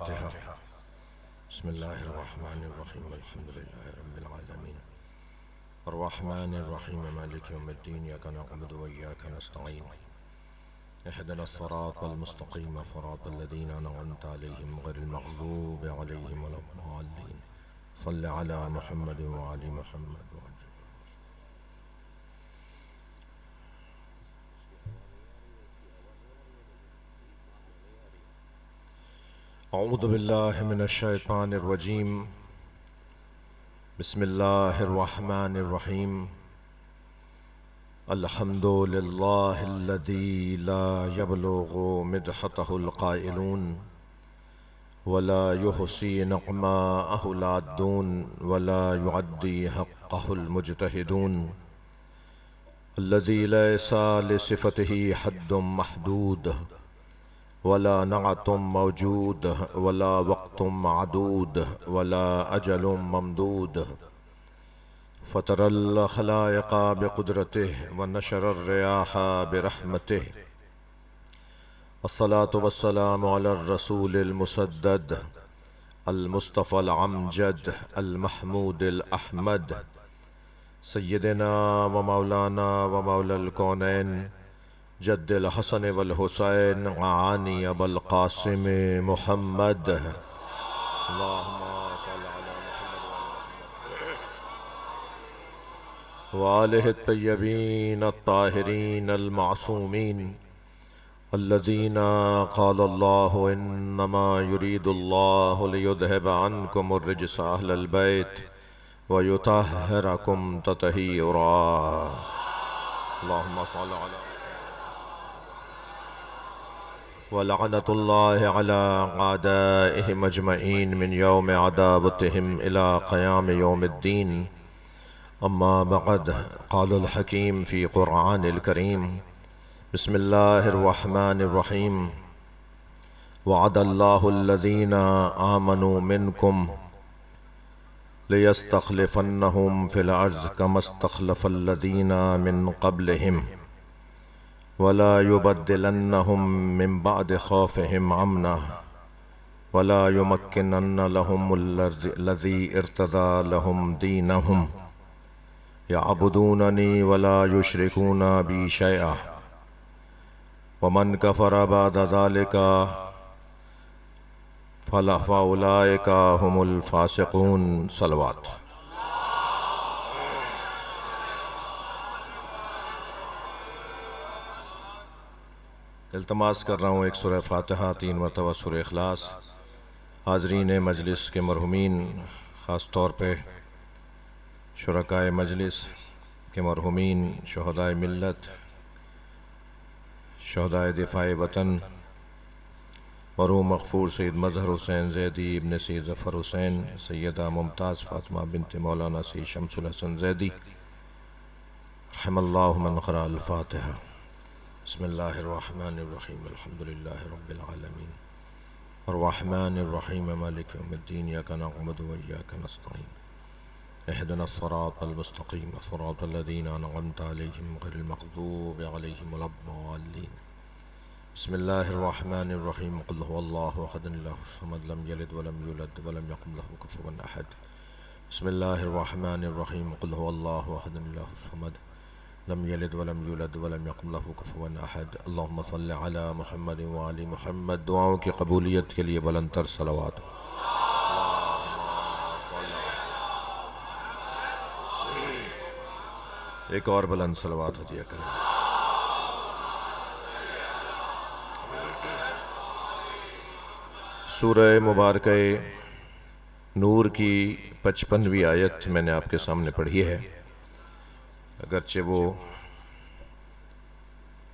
الفاتحة. بسم الله الرحمن الرحيم الحمد لله رب العالمين الرحمن الرحيم مالك يوم الدين إياك نعبد وإياك نستعين اهدنا الصراط المستقيم صراط الذين أنعمت عليهم غير المغضوب عليهم ولا الضالين صل على محمد وعلى محمد أعوذ بالله من الشيطان الرجيم بسم الله الرحمن الرحيم الحمد لله الذي لا يبلغ مدحته القائلون ولا يحصي نعماءه العادون ولا يعدي حقه المجتهدون الذي ليس لصفته حد محدود ولا نعت موجود ولا وقت معدود ولا أجل ممدود فطر الخلائق بقدرته ونشر الرياح برحمته والصلاة والسلام على الرسول المسدد المصطفى العمجد المحمود الأحمد سيدنا ومولانا ومولى الكونين جد الحسن والحسين عاني أبا القاسم محمد اللهم صل على محمد وآله الطيبين الطاهرين المعصومين الذين قال الله إنما يريد الله ليذهب عنكم الرجس أهل البيت ويطهركم تطهيرا اللهم صل على ولعنة الله على أعدائهم أجمعين من يوم عداوتهم إلى قيام يوم الدين أما بعد قال الحكيم في قرآن الكريم بسم الله الرحمن الرحيم وعد الله الذين آمنوا منكم ليستخلفنهم في الأرض كما استخلف الذين من قبلهم ولا يبدلنهم من بعد خوفهم امنا ولا يمكنن لهم الذي ارتضى لهم دينهم يعبدونني ولا يشركون بي شيئا ومن كفر بعد ذلك فأولئك هم الفاسقون صلوات. التماس کر رہا ہوں ایک سورہ فاتحہ 3 مرتبہ سورہ اخلاص. حاضرین مجلس کے مرحومین خاص طور پہ شرکائے مجلس کے مرحومین شہدائے ملت شہدائے دفاع وطن مرحوم مغفور سید مظہر حسین زیدی ابن سید ظفر حسین سیدہ ممتاز فاطمہ بنت مولانا سید شمس الحسن زیدی رحم اللہ من قرأ الفاتحہ. بسم الله الرحمن الرحيم الحمد لله رب العالمين الرحمن الرحيم مالك يوم الدين إياك نعبد وإياك نستعين اهدنا الصراط المستقيم صراط الذين أنعمت عليهم غير المغضوب عليهم ولا الضالين. بسم الله الرحمن الرحيم قل هو الله أحد الله الصمد لم يلد ولم يولد ولم يكن له كفوا أحد. بسم الله الرحمن الرحيم قل هو الله أحد الله الصمد لم يلد ولم يولد ولم يكن له كفوا أحد. اللهم صل على محمد وعلى محمد. دعاؤں کی قبولیت کے لیے بلند تر صلوات. ایک اور بلند صلوات ہدیہ کریں. سورہ مبارکہ نور کی 55ویں آیت میں نے آپ کے سامنے پڑھی ہے. اگرچہ وہ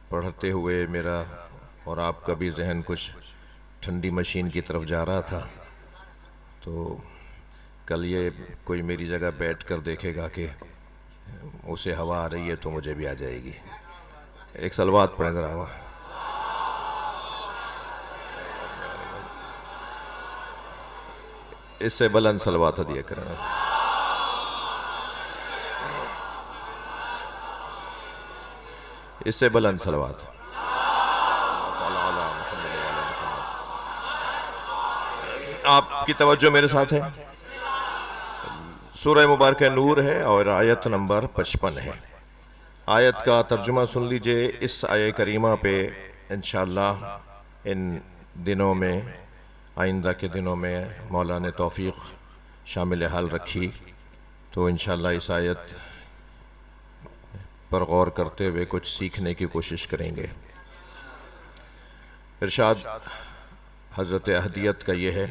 پڑھتے ہوئے میرا اور آپ کا بھی ذہن کچھ ٹھنڈی مشین کی طرف جا رہا تھا، تو کل یہ کوئی میری جگہ بیٹھ کر دیکھے گا کہ اسے ہوا آ رہی ہے تو مجھے بھی آ جائے گی. ایک صلوات پڑھیں ذرا. ہوا اس سے بلند صلوات ہدیہ کریں. اس سے بلند صلوات. آپ کی توجہ میرے ساتھ ہے. سورہ مبارکہ نور ہے اور آیت نمبر 55 ہے. آیت کا ترجمہ سن لیجئے. اس آیت کریمہ پہ انشاءاللہ ان دنوں میں، آئندہ کے دنوں میں مولا نے توفیق شامل حال رکھی تو انشاءاللہ اس آیت پر غور کرتے ہوئے کچھ سیکھنے کی کوشش کریں گے. ارشاد حضرت احدیت کا یہ ہے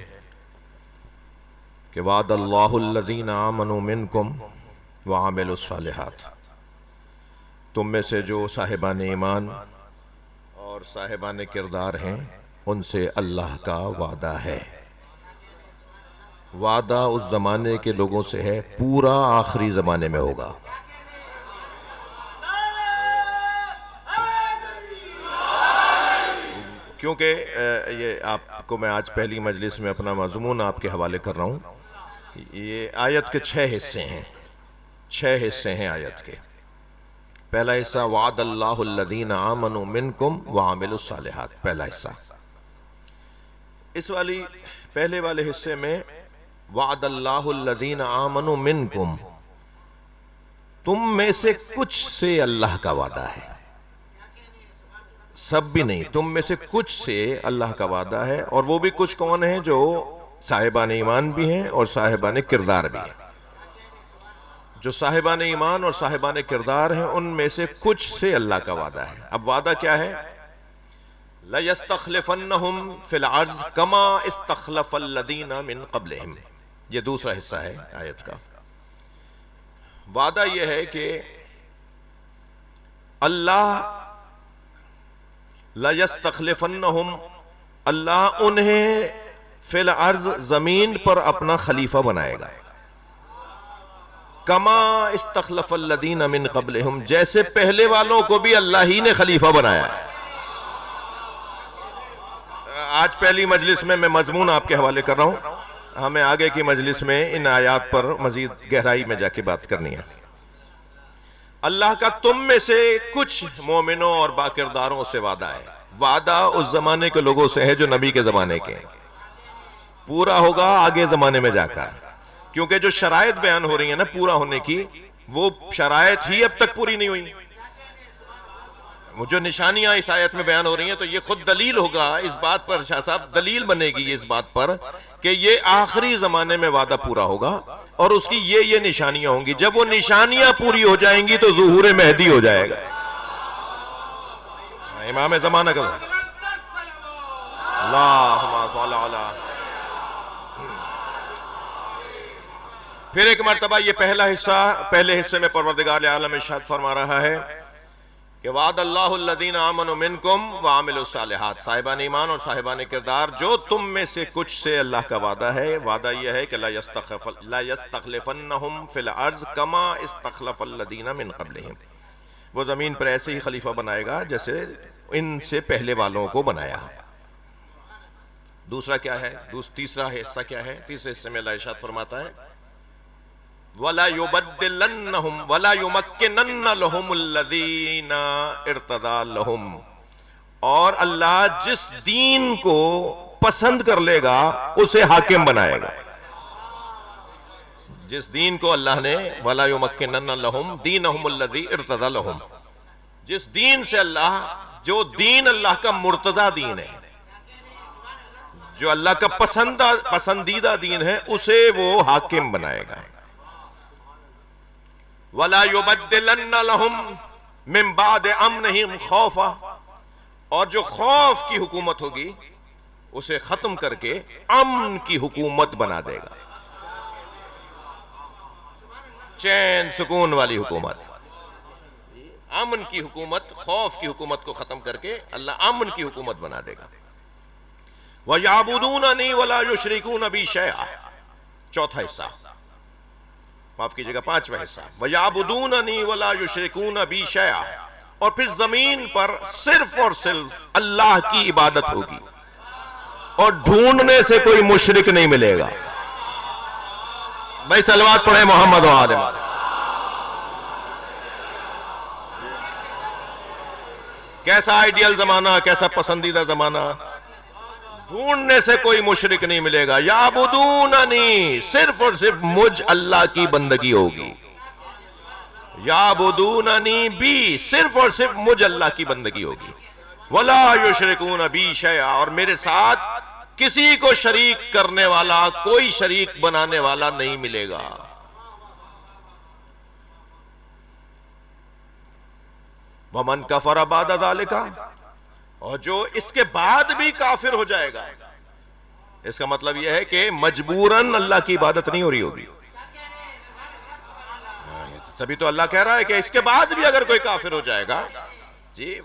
کہ وعد اللہ الذین آمنوا منکم وعملوا الصالحات، تم میں سے جو صاحبان ایمان اور صاحبان کردار ہیں ان سے اللہ کا وعدہ ہے. وعدہ اس زمانے کے لوگوں سے ہے، پورا آخری زمانے میں ہوگا. کیونکہ یہ آپ کو میں آج پہلی مجلس میں اپنا مضمون آپ کے حوالے کر رہا ہوں. یہ آیت کے 6 حصے ہیں. 6 حصے ہیں آیت کے. پہلا حصہ وعد اللہ الذین آمنوا منکم وعملوا الصالحات، پہلا حصہ. اس والی پہلے والے حصے میں وعد اللہ الذین آمنوا منکم، تم میں سے کچھ سے اللہ کا وعدہ ہے. سب بھی نہیں، تم میں سے کچھ سے اللہ کا وعدہ ہے. اور وہ بھی کچھ کون ہیں؟ جو صاحبان ایمان بھی ہیں اور صاحبان کردار بھی ہیں. جو صاحبان ایمان اور صاحبان کردار ہیں ان میں سے کچھ سے اللہ کا وعدہ ہے. اب وعدہ کیا ہے؟ لَيَسْتَخْلِفَنَّهُمْ فِي الْعَرْضِ كَمَا اسْتَخْلَفَ الَّذِينَ مِن قَبْلِهِمْ. یہ دوسرا حصہ ہے آیت کا. وعدہ یہ ہے کہ اللہ لَيَسْتَخْلِفَنَّهُمْ، اللہ انہیں فی الارض زمین پر اپنا خلیفہ بنائے گا. کما استخلف الذین من قبلہم، جیسے پہلے والوں کو بھی اللہ ہی نے خلیفہ بنایا ہے. آج پہلی مجلس میں مضمون آپ کے حوالے کر رہا ہوں. ہمیں آگے کی مجلس میں ان آیات پر مزید گہرائی میں جا کے بات کرنی ہے. اللہ کا تم میں سے کچھ مومنوں اور باکرداروں سے وعدہ ہے. وعدہ اس زمانے کے لوگوں سے ہے جو نبی کے زمانے کے ہیں. پورا ہوگا آگے زمانے میں جا کر، کیونکہ جو شرائط بیان ہو رہی ہیں نا پورا ہونے کی، وہ شرائط ہی اب تک پوری نہیں ہوئی. وہ جو نشانیاں اس آیت میں بیان ہو رہی ہیں تو یہ خود دلیل ہوگا اس بات پر، شاہ صاحب دلیل بنے گی اس بات پر کہ یہ آخری زمانے میں وعدہ پورا ہوگا اور اس کی یہ نشانیاں ہوں گی. جب وہ نشانیاں پوری ہو جائیں گی تو ظہور مہدی ہو جائے گا. امام زمانہ کا اللہم صل علی. پھر ایک مرتبہ یہ پہلا حصہ، پہلے حصے میں پروردگار عالم ارشاد فرما رہا ہے کہ وعد اللہ الذین آمنوا منکم وعملوا الصالحات، صاحبان ایمان اور صاحبان کردار جو تم میں سے کچھ سے اللہ کا وعدہ ہے. وعدہ یہ ہے کہ لا یستخلفنہم فی الارض کما استخلف الذین من قبلہم، وہ زمین پر ایسے ہی خلیفہ بنائے گا جیسے ان سے پہلے والوں کو بنایا. دوسرا کیا ہے؟ تیسرا حصہ کیا ہے؟ تیسرے حصے میں اللہ ارشاد فرماتا ہے وَلَا يُبَدِّلَنَّهُمْ وَلَا يُمَكِّنَنَّ لَهُمُ الَّذِينَ ارْتَضَى لَهُمْ، اور اللہ جس دین کو پسند کر لے گا اسے حاکم بنائے گا. جس دین کو اللہ نے وَلَا يُمَكِّنَنَّ لَهُمْ دِينَهُمُ الَّذِي ارْتَضَى لَهُمْ، جس دین سے اللہ، جو دین اللہ کا مرتضی دین ہے، جو اللہ کا پسندیدہ دین ہے، اسے وہ حاکم بنائے گا. وَلَا يُبَدِّلَنَّ لَهُمْ مِن بَعْدِ أَمْنِهِمْ خَوْفًا، اور جو خوف کی حکومت ہوگی اسے ختم کر کے امن کی حکومت بنا دے گا. چین سکون والی حکومت، امن کی حکومت، خوف کی حکومت کو ختم کر کے اللہ امن کی حکومت بنا دے گا. وَيَعْبُدُونَنِي وَلَا يُشْرِكُونَ بِي شَيْئًا، چوتھا حصہ، معاف کیجئے گا پانچواں حصہ. وَيَعْبُدُونَنِي وَلَا يُشْرِكُونَ بِي شَيْئًا، اور پھر زمین پر صرف اور صرف اللہ کی عبادت ہوگی اور ڈھونڈنے سے کوئی مشرک نہیں ملے گا. بھائی صلوات پڑھیں محمد و آل محمد. کیسا آئیڈیل زمانہ، کیسا پسندیدہ زمانہ. ڈھونڈنے سے کوئی مشرک نہیں ملے گا. یعبدوننی، صرف اور صرف مجھ اللہ کی بندگی ہوگی. یعبدوننی بی، صرف اور صرف مجھ اللہ کی بندگی ہوگی. ولا یشرکون بی شیئا، اور میرے ساتھ کسی کو شریک کرنے والا، کوئی شریک بنانے والا نہیں ملے گا. ومن کفر بعد ذالک، اور جو اس کے بعد بھی کافر ہو جائے گا، اس کا مطلب یہ ہے کہ مجبوراً اللہ کی عبادت نہیں ہو رہی ہوگی. تبھی تو اللہ کہہ رہا ہے کہ اس کے بعد بھی اگر کوئی کافر ہو جائے گا، جی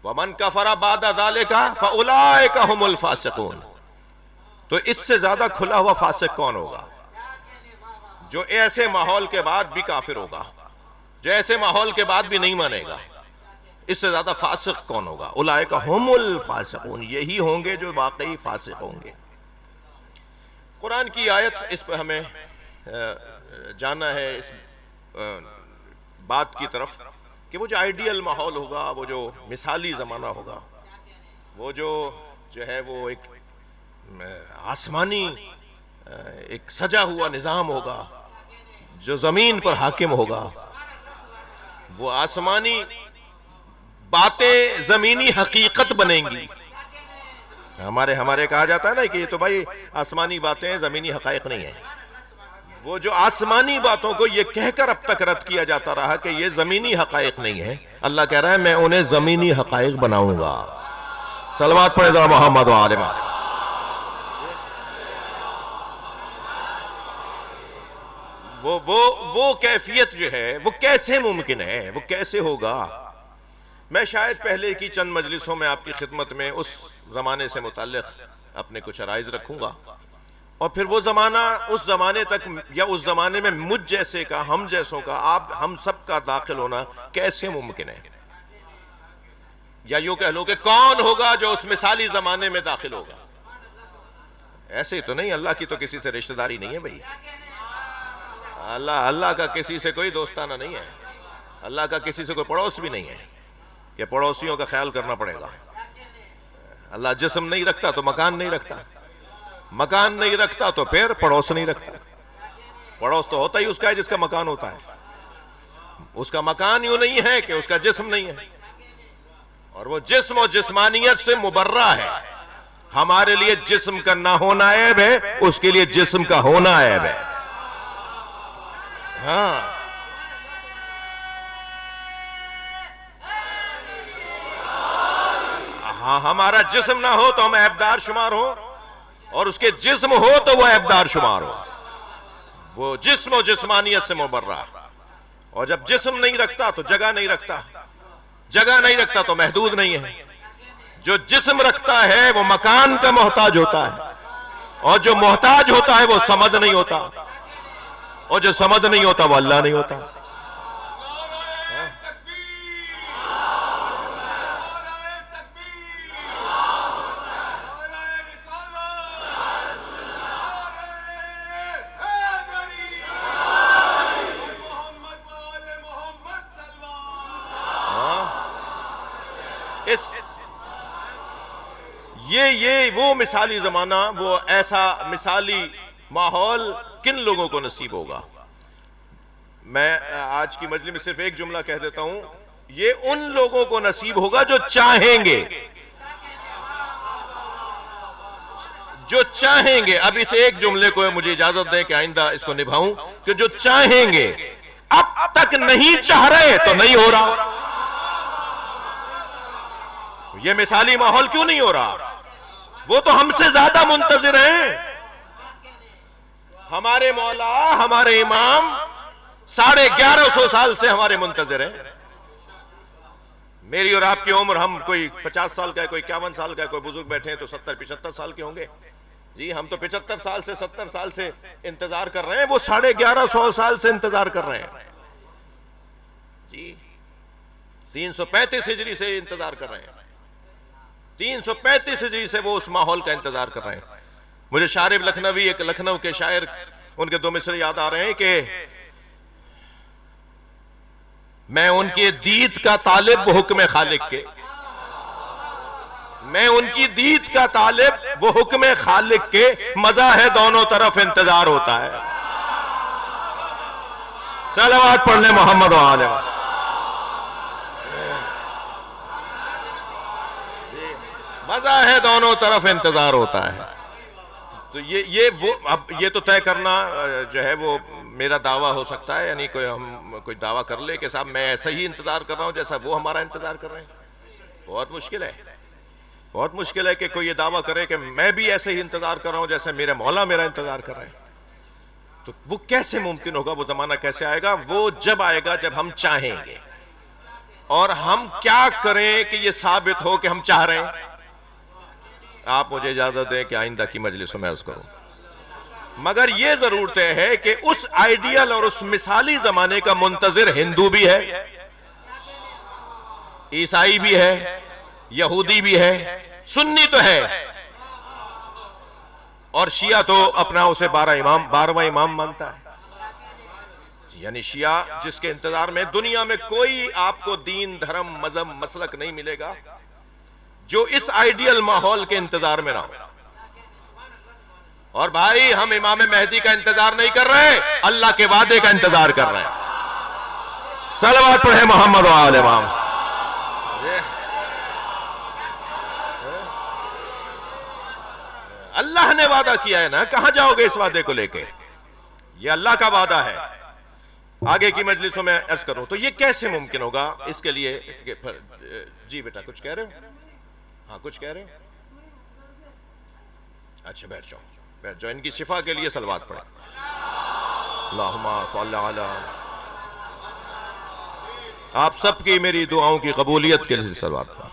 وَمَنْ كَفَرَ بَعْدَ ذَلِكَ فَأُولَئِكَ هُمُ الْفَاسِقُونَ. تو اس سے زیادہ کھلا ہوا فاسق کون ہوگا؟ جو ایسے ماحول کے بعد بھی کافر ہوگا، جو ایسے ماحول کے بعد بھی نہیں مانے گا. اس سے زیادہ فاسق کون ہوگا؟ اولئک هم الفاسقون، یہی ہوں گے جو واقعی فاسق ہوں گے. قرآن کی آیت اس پہ ہمیں جانا ہے اس بات کی طرف کہ وہ جو آئیڈیل ماحول ہوگا، وہ جو مثالی زمانہ ہوگا، وہ جو ہے وہ ایک آسمانی ایک سجا ہوا نظام ہوگا جو زمین پر حاکم ہوگا. وہ آسمانی باتیں زمینی حقیقت بنیں گی. ہمارے کہا جاتا ہے نا کہ یہ تو بھائی آسمانی باتیں زمینی حقائق نہیں ہیں. وہ جو آسمانی باتوں کو یہ کہہ کر اب تک رد کیا جاتا رہا کہ یہ زمینی حقائق نہیں ہے، اللہ کہہ رہا ہے میں انہیں زمینی حقائق بناؤں گا. صلوات پڑھیں ذرا محمد و آل محمد. وہ کیفیت جو ہے وہ کیسے ممکن ہے، وہ کیسے ہوگا؟ میں شاید پہلے کی چند مجلسوں میں آپ کی خدمت میں اس زمانے سے متعلق اپنے کچھ عرائض رکھوں گا، اور پھر وہ زمانہ، اس زمانے تک یا اس زمانے میں مجھ جیسے کا، ہم جیسوں کا، ہم سب کا داخل ہونا کیسے ممکن ہے؟ یا یوں کہہ لو کہ کون ہوگا جو اس مثالی زمانے میں داخل ہوگا؟ ایسے ہی تو نہیں، اللہ کی تو کسی سے رشتہ داری نہیں ہے بھائی. اللہ کا کسی سے کوئی دوستانہ نہیں ہے. اللہ کا کسی سے کوئی پڑوس بھی نہیں ہے کہ پڑوسیوں کا خیال کرنا پڑے گا. اللہ جسم نہیں رکھتا تو مکان نہیں رکھتا، مکان نہیں رکھتا تو پھر پڑوس نہیں رکھتا. پڑوس تو ہوتا ہی اس کا ہے جس کا مکان ہوتا ہے. اس کا مکان یوں نہیں ہے کہ اس کا جسم نہیں ہے، اور وہ جسم و جسمانیت سے مبرہ ہے. ہمارے لیے جسم کا نہ ہونا عیب ہے، اس کے لیے جسم کا ہونا عیب ہے. ہاں ہمارا جسم نہ ہو تو ہم عیبدار شمار ہو، اور اس کے جسم ہو تو وہ عیبدار شمار ہو. وہ جسم و جسمانیت سے مبرہ، اور جب جسم نہیں رکھتا تو جگہ نہیں رکھتا، جگہ نہیں رکھتا تو محدود نہیں ہے. جو جسم رکھتا ہے وہ مکان کا محتاج ہوتا ہے، اور جو محتاج ہوتا ہے وہ سمجھ نہیں ہوتا، اور جو سمجھ نہیں ہوتا وہ اللہ نہیں ہوتا. یہ وہ مثالی زمانہ، وہ ایسا مثالی ماحول کن لوگوں کو نصیب ہوگا؟ میں آج کی مجلس میں صرف ایک جملہ کہہ دیتا ہوں، یہ ان لوگوں کو نصیب ہوگا جو چاہیں گے، جو چاہیں گے. اب اس ایک جملے کو مجھے اجازت دیں کہ آئندہ اس کو نبھاؤں، کہ جو چاہیں گے. اب تک نہیں چاہ رہے تو نہیں ہو رہا. یہ مثالی ماحول کیوں نہیں ہو رہا؟ وہ تو ہم سے زیادہ منتظر ہیں. ہمارے مولا، ہمارے امام 1150 سال سے ہمارے منتظر ہیں. میری اور آپ کی عمر، ہم کوئی 50 سال کا ہے، کوئی 51 سال کا ہے، کوئی بزرگ بیٹھے ہیں تو 70-75 سال کے ہوں گے. جی ہم تو 75 سال سے 70 سال سے انتظار کر رہے ہیں، وہ 1150 سال سے انتظار کر رہے ہیں. جی 335 ہجری سے انتظار کر رہے ہیں، 335 ہجری سے وہ اس ماحول کا انتظار کر رہے ہیں. مجھے شارب لکھنوی، ایک لکھنؤ کے شاعر، ان کے 2 مصرے یاد آ رہے ہیں کہ میں ان کے دید کا طالب حکم خالق کے، میں ان کی دید کا طالب، وہ حکم خالق کے مزہ ہے دونوں طرف انتظار ہوتا ہے۔ صلوات پڑھ لیں محمد و آل محمد۔ مزہ ہے دونوں طرف انتظار ہوتا ہے۔ تو یہ تو طے کرنا جو ہے وہ میرا دعویٰ ہو سکتا ہے، یعنی کوئی دعویٰ کر لے کہ صاحب میں ایسا ہی انتظار کر رہا ہوں جیسا وہ ہمارا انتظار کر رہے ہیں۔ بہت مشکل ہے، بہت مشکل ہے کہ کوئی یہ دعویٰ کرے کہ میں بھی ایسے ہی انتظار کر رہا ہوں جیسے میرے مولا میرا انتظار کر رہے ہیں۔ تو وہ کیسے ممکن ہوگا؟ وہ زمانہ کیسے آئے گا؟ وہ جب آئے گا جب ہم چاہیں گے، اور ہم کیا کریں کہ یہ ثابت ہو کہ ہم چاہ رہے ہیں؟ آپ مجھے اجازت دیں کہ آئندہ کی مجلسوں میں عرض کروں، مگر یہ ضرور طے ہے کہ اس آئیڈیل اور اس مثالی زمانے کا منتظر ہندو بھی ہے، عیسائی بھی ہے، یہودی بھی ہے، سنی تو ہے، اور شیعہ تو اپنا اسے 12واں امام مانتا ہے۔ یعنی شیعہ جس کے انتظار میں دنیا میں کوئی آپ کو دین، دھرم، مذہب، مسلک نہیں ملے گا جو اس آئیڈیل ماحول کے انتظار میں نہ ہو۔ اور بھائی ہم امام مہدی کا انتظار نہیں کر رہے، اللہ کے وعدے کا انتظار کر رہے ہیں۔ صلوات پڑھیں محمد و آل محمد۔ اللہ نے وعدہ کیا ہے نا، کہاں جاؤ گے اس وعدے کو لے کے؟ یہ اللہ کا وعدہ ہے۔ آگے کی مجلسوں میں عرض کروں تو یہ کیسے ممکن ہوگا؟ اس کے لیے جی بیٹا کچھ کہہ رہے ہو؟ ہاں کچھ کہہ رہے ہو؟ اچھا بیٹھ جاؤ، ان کی شفا کے لیے صلوات پڑھیں۔ اللہم صلی علی، آپ سب کی میری دعاؤں کی قبولیت کے لیے صلوات پڑھیں۔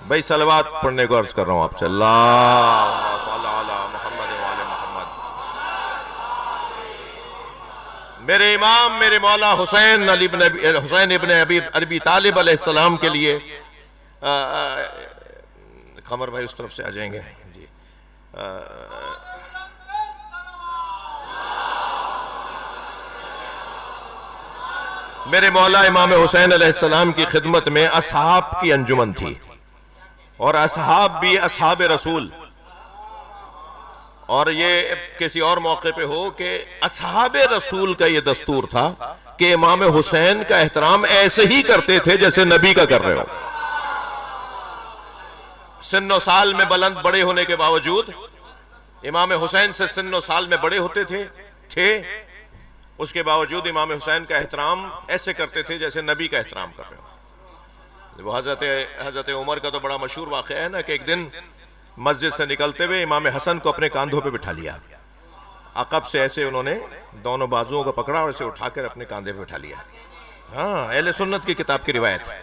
بھائی صلوات پڑھنے کو عرض کر رہا ہوں آپ سے، اللہم صلی علی محمد و آل محمد۔ میرے امام، میرے مولا حسین ابن ابی طالب علیہ السلام کے لیے، قمر بھائی اس طرف سے آ جائیں گے جی، میرے مولا امام حسین علیہ السلام کی خدمت میں اصحاب کی انجمن تھی، اور اصحاب بھی اصحاب رسول، اور یہ کسی اور موقع پہ ہو کہ اصحاب رسول کا یہ دستور تھا کہ امام حسین کا احترام ایسے ہی کرتے تھے جیسے نبی کا کر رہے ہو۔ سن و سال میں بلند بڑے ہونے کے باوجود امام حسین سے سن و سال میں بڑے ہوتے تھے، اس کے باوجود امام حسین کا احترام ایسے کرتے تھے جیسے نبی کا احترام کر رہے ہو۔ وہ حضرت عمر کا تو بڑا مشہور واقعہ ہے نا کہ ایک دن مسجد سے نکلتے ہوئے امام حسن کو اپنے کاندھوں پہ بٹھا لیا، عقب سے ایسے انہوں نے دونوں بازوؤں کو پکڑا اور اسے اٹھا کر اپنے کاندھے پہ بٹھا لیا۔ ہاں، اہل سنت کی کتاب کی روایت ہے،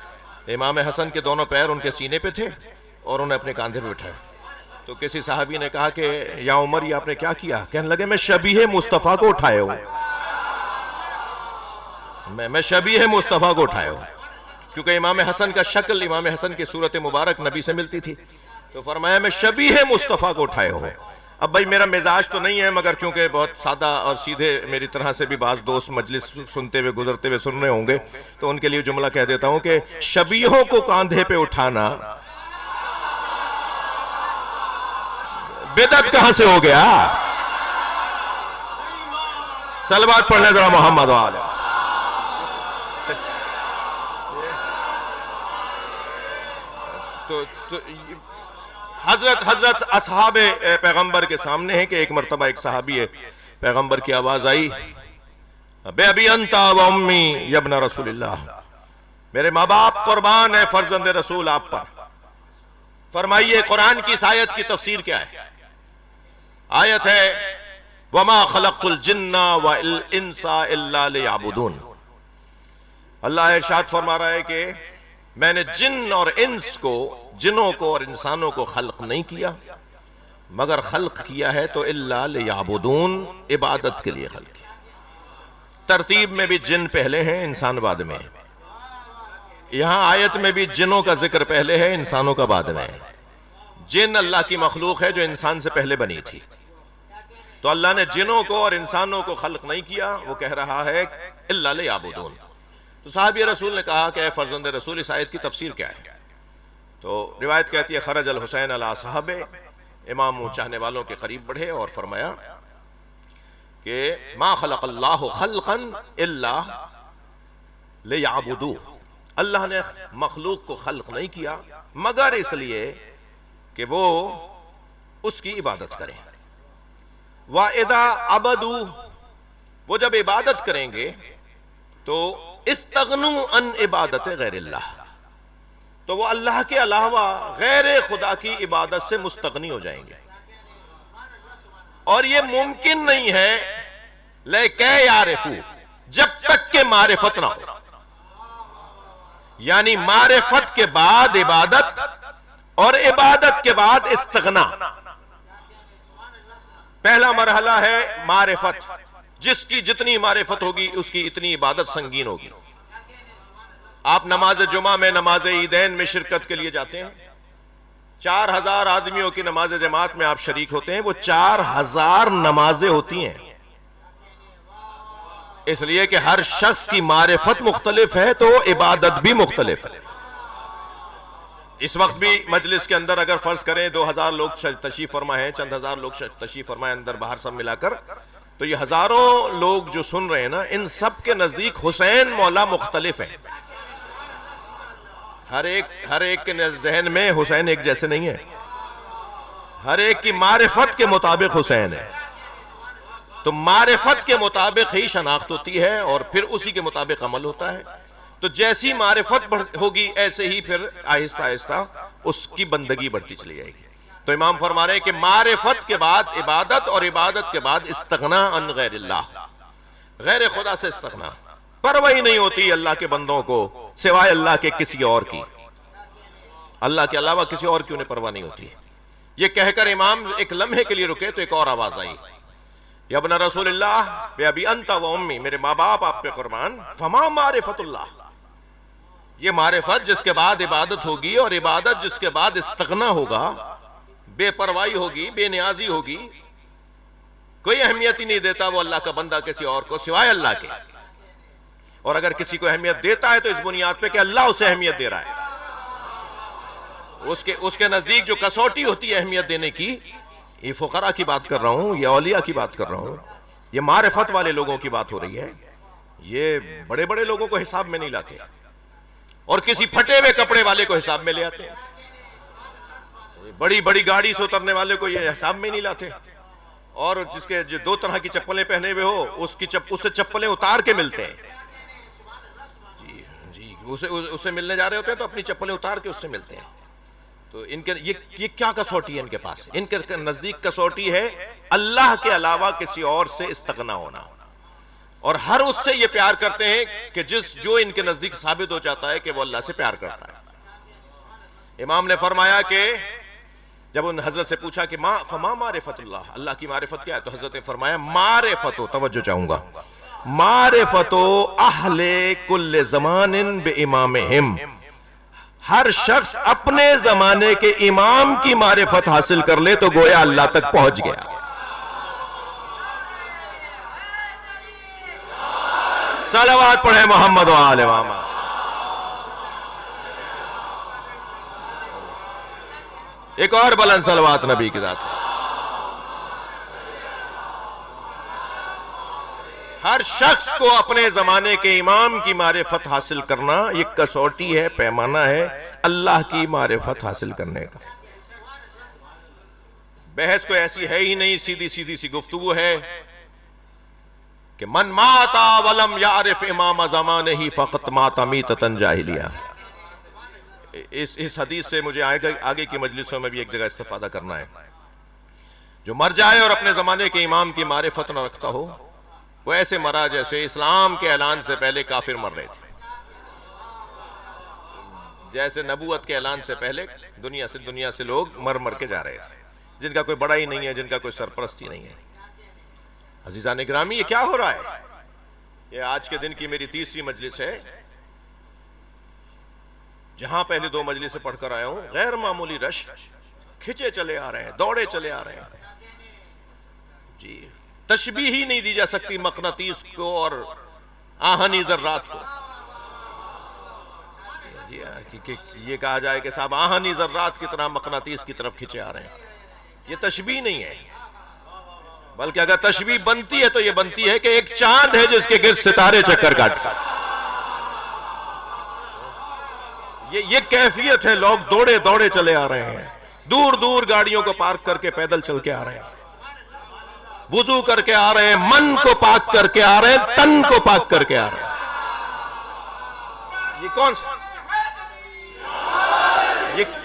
امام حسن کے دونوں پیر ان کے سینے پہ تھے اور انہیں اپنے کاندھے پہ بٹھایا۔ تو کسی صحابی نے کہا کہ یا عمر یہ آپ نے کیا کیا؟ کہنے لگے میں شبیہ مصطفیٰ کو اٹھائے ہوں، میں شبیہ مصطفیٰ کو اٹھائے ہوں، کیونکہ امام حسن کا شکل، امام حسن کی صورت مبارک نبی سے ملتی تھی، تو فرمایا میں شبیہ مصطفیٰ کو اٹھائے ہوں۔ اب بھائی میرا مزاج تو نہیں ہے، مگر چونکہ بہت سادہ اور سیدھے میری طرح سے بھی بعض دوست مجلس سنتے ہوئے گزرتے ہوئے سن رہے ہوں گے، تو ان کے لیے جملہ کہہ دیتا ہوں کہ شبیہوں کو کاندھے پہ اٹھانا بدعت کہاں سے ہو گیا؟ صلوات پڑھنے ذرا محمد و آل۔ تو حضرت اصحاب پیغمبر کے سامنے ہے کہ ایک مرتبہ ایک صحابی پیغمبر کی آواز آئی، بے ابی انتا و امی یبن رسول اللہ، میرے ماں باپ قربان ہے فرزند رسول آپ پر۔ فرمائیے قرآن کی اس آیت کی تفسیر کیا ہے؟ آیت ہے وَمَا خَلَقْتُ الْجِنَّ وَالْإِنسَ إِلَّا لِيَعْبُدُونَ۔ اللہ ارشاد فرما رہا ہے کہ میں نے جن اور انس کو، جنوں کو اور انسانوں کو خلق نہیں کیا، مگر خلق کیا ہے تو الا لیعبدون، عبادت کے لیے خلق کیا۔ ترتیب میں بھی جن پہلے ہیں، انسان بعد میں ہے۔ یہاں آیت میں بھی جنوں کا ذکر پہلے ہے، انسانوں کا بعد میں ہے۔ جن اللہ کی مخلوق ہے جو انسان سے پہلے بنی تھی، تو اللہ نے جنوں کو اور انسانوں کو خلق نہیں کیا، وہ کہہ رہا ہے الا لیعبدون۔ تو صحابی رسول نے کہا کہ اے فرزند رسول، اس آیت کی تفسیر کیا ہے؟ تو روایت کہتی ہے خرج الحسین علی صحابہ، امام چاہنے والوں کے قریب بڑھے اور فرمایا کہ ما خلق اللہ خلقا الا لیعبدوہ، اللہ نے مخلوق کو خلق نہیں کیا مگر اس لیے کہ وہ اس کی عبادت کریں۔ وَإِذَا عَبَدُوا، وہ جب عبادت کریں گے تو استغنوا عن عبادت غیر اللہ، تو وہ اللہ کے علاوہ غیر خدا کی عبادت سے مستغنی ہو جائیں گے۔ اور یہ ممکن نہیں ہے لیکن یعرفو، جب تک کہ معرفت نہ ہو، یعنی معرفت کے بعد عبادت اور عبادت کے بعد استغنا۔ پہلا مرحلہ ہے معرفت، جس کی جتنی معرفت ہوگی اس کی اتنی عبادت سنگین ہوگی۔ آپ نماز جمعہ میں، نماز عیدین میں شرکت کے لیے جاتے ہیں، 4000 آدمیوں کی نماز جماعت میں آپ شریک ہوتے ہیں، وہ 4000 نمازیں ہوتی ہیں، اس لیے کہ ہر شخص کی معرفت مختلف ہے تو عبادت بھی مختلف ہے۔ اس وقت بھی مجلس کے اندر اگر فرض کریں 2000 لوگ تشریف فرما ہیں، چند ہزار لوگ تشریف فرما ہیں اندر باہر سب ملا کر، تو یہ ہزاروں لوگ جو سن رہے ہیں نا، ان سب کے نزدیک حسین مولا مختلف ہیں۔ ہر ایک کے ذہن میں حسین ایک جیسے نہیں ہے، ہر ایک کی معرفت کے مطابق حسین ہے، تو معرفت کے مطابق ہی شناخت ہوتی ہے اور پھر اسی کے مطابق عمل ہوتا ہے۔ تو جیسی معرفت ہوگی ایسے ہی پھر آہستہ آہستہ اس کی بندگی بڑھتی چلی جائے گی۔ تو امام فرما رہے ہیں کہ معرفت کے بعد عبادت اور عبادت کے بعد استغنا عن غیر اللہ، غیر خدا سے استغنا، پرواہ نہیں ہوتی اللہ کے بندوں کو سوائے اللہ کے کسی اور کی، اللہ کے علاوہ کسی اور کی انہیں پرواہ نہیں ہوتی۔ یہ کہہ کر امام ایک لمحے کے لیے رکے تو ایک اور آواز آئی، یا ابن رسول اللہ بے ابی انت و امی، میرے ماں باپ آپ پہ قربان، فما معرفت اللہ، یہ معرفت جس کے بعد عبادت ہوگی اور عبادت جس کے بعد استغنا ہوگا، بے پرواہی ہوگی، بے نیازی ہوگی، کوئی اہمیت ہی نہیں دیتا وہ اللہ کا بندہ کسی اور کو سوائے اللہ کے، اور اگر کسی کو اہمیت دیتا ہے تو اس بنیاد پہ کہ اللہ اسے اہمیت دے رہا ہے، اس کے نزدیک جو کسوٹی ہوتی ہے اہمیت دینے کی، یہ فقراء کی بات کر رہا ہوں، یہ اولیاء کی بات کر رہا ہوں، یہ معرفت والے لوگوں کی بات ہو رہی ہے، یہ بڑے بڑے لوگوں کو حساب میں نہیں لاتے اور کسی پھٹے ہوئے کپڑے والے کو حساب میں لے آتے ہیں، بڑی بڑی گاڑی سے اترنے والے کو یہ حساب میں نہیں لاتے، اور جس کے جو 2 طرح کی چپلیں پہنے ہوئے ہو اس سے چپلیں اتار کے ملتے ہیں، جی اس سے ملنے جا رہے ہوتے ہیں تو اپنی چپلیں اتار کے اس سے ملتے ہیں۔ تو ان کے یہ کیا کسوٹی ہے ان کے پاس؟ ان کے نزدیک کسوٹی ہے اللہ کے علاوہ کسی اور سے استغنا ہونا، اور ہر اس سے یہ پیار کرتے ہیں کہ جو ان کے نزدیک ثابت ہو جاتا ہے کہ وہ اللہ سے پیار کرتا ہے۔ امام نے فرمایا کہ جب ان حضرت سے پوچھا کہ فما معرفت اللہ، اللہ کی معرفت کیا ہے، تو حضرت نے فرمایا معرفت، توجہ چاہوں گا، معرفت اہل کل زمان بے امامہم، ہر شخص اپنے زمانے کے امام کی معرفت حاصل کر لے تو گویا اللہ تک پہنچ گیا۔ صلوات پڑھیں محمد و آل محمد۔ ایک اور بلند صلوات نبی کی ذات۔ ہر شخص کو اپنے زمانے کے امام کی معرفت حاصل کرنا یہ کسوٹی ہے، پیمانہ ہے اللہ کی معرفت حاصل کرنے کا۔ بحث کوئی ایسی ہے ہی نہیں، سیدھی سی گفتگو ہے کہ من ماتا ولم یعرف امام زمانہ فقط مات میتۃ جاہلیہ۔ اس حدیث سے مجھے آگے کی مجلسوں میں بھی ایک جگہ استفادہ کرنا ہے۔ جو مر جائے اور اپنے زمانے کے امام کی معرفت نہ رکھتا ہو وہ ایسے مرا جیسے اسلام کے اعلان سے پہلے کافر مر رہے تھے، جیسے نبوت کے اعلان سے پہلے دنیا سے لوگ مر کے جا رہے تھے، جن کا کوئی بڑا ہی نہیں ہے، جن کا کوئی سرپرستی نہیں ہے۔ عزیزان گرامی، یہ کیا ہو رہا ہے؟ یہ آج کے دن کی میری 3ری مجلس ہے، جہاں پہلے 2 مجلسیں پڑھ کر آیا ہوں، غیر معمولی رش، کھچے چلے آ رہے ہیں، دوڑے چلے آ رہے ہیں، جی تشبیہ ہی نہیں دی جا سکتی مقناطیس کو اور آہنی ذرات کو۔ کہ یہ کہا جائے کہ صاحب آہنی ذرات کی طرح مقناطیس کی طرف کھینچے آ رہے ہیں. یہ تشبیہ نہیں ہے، بلکہ اگر تشبیہ بنتی ہے تو یہ بنتی ہے کہ ایک چاند ہے جس کے گرد ستارے چکر کاٹ. یہ کیفیت ہے. لوگ دوڑے دوڑے چلے آ رہے ہیں، دور دور گاڑیوں کو پارک کر کے پیدل چل کے آ رہے ہیں، وضو کر کے آ رہے ہیں، من کو پاک کر کے آ رہے ہیں، تن کو پاک کر کے آ رہے ہیں. یہ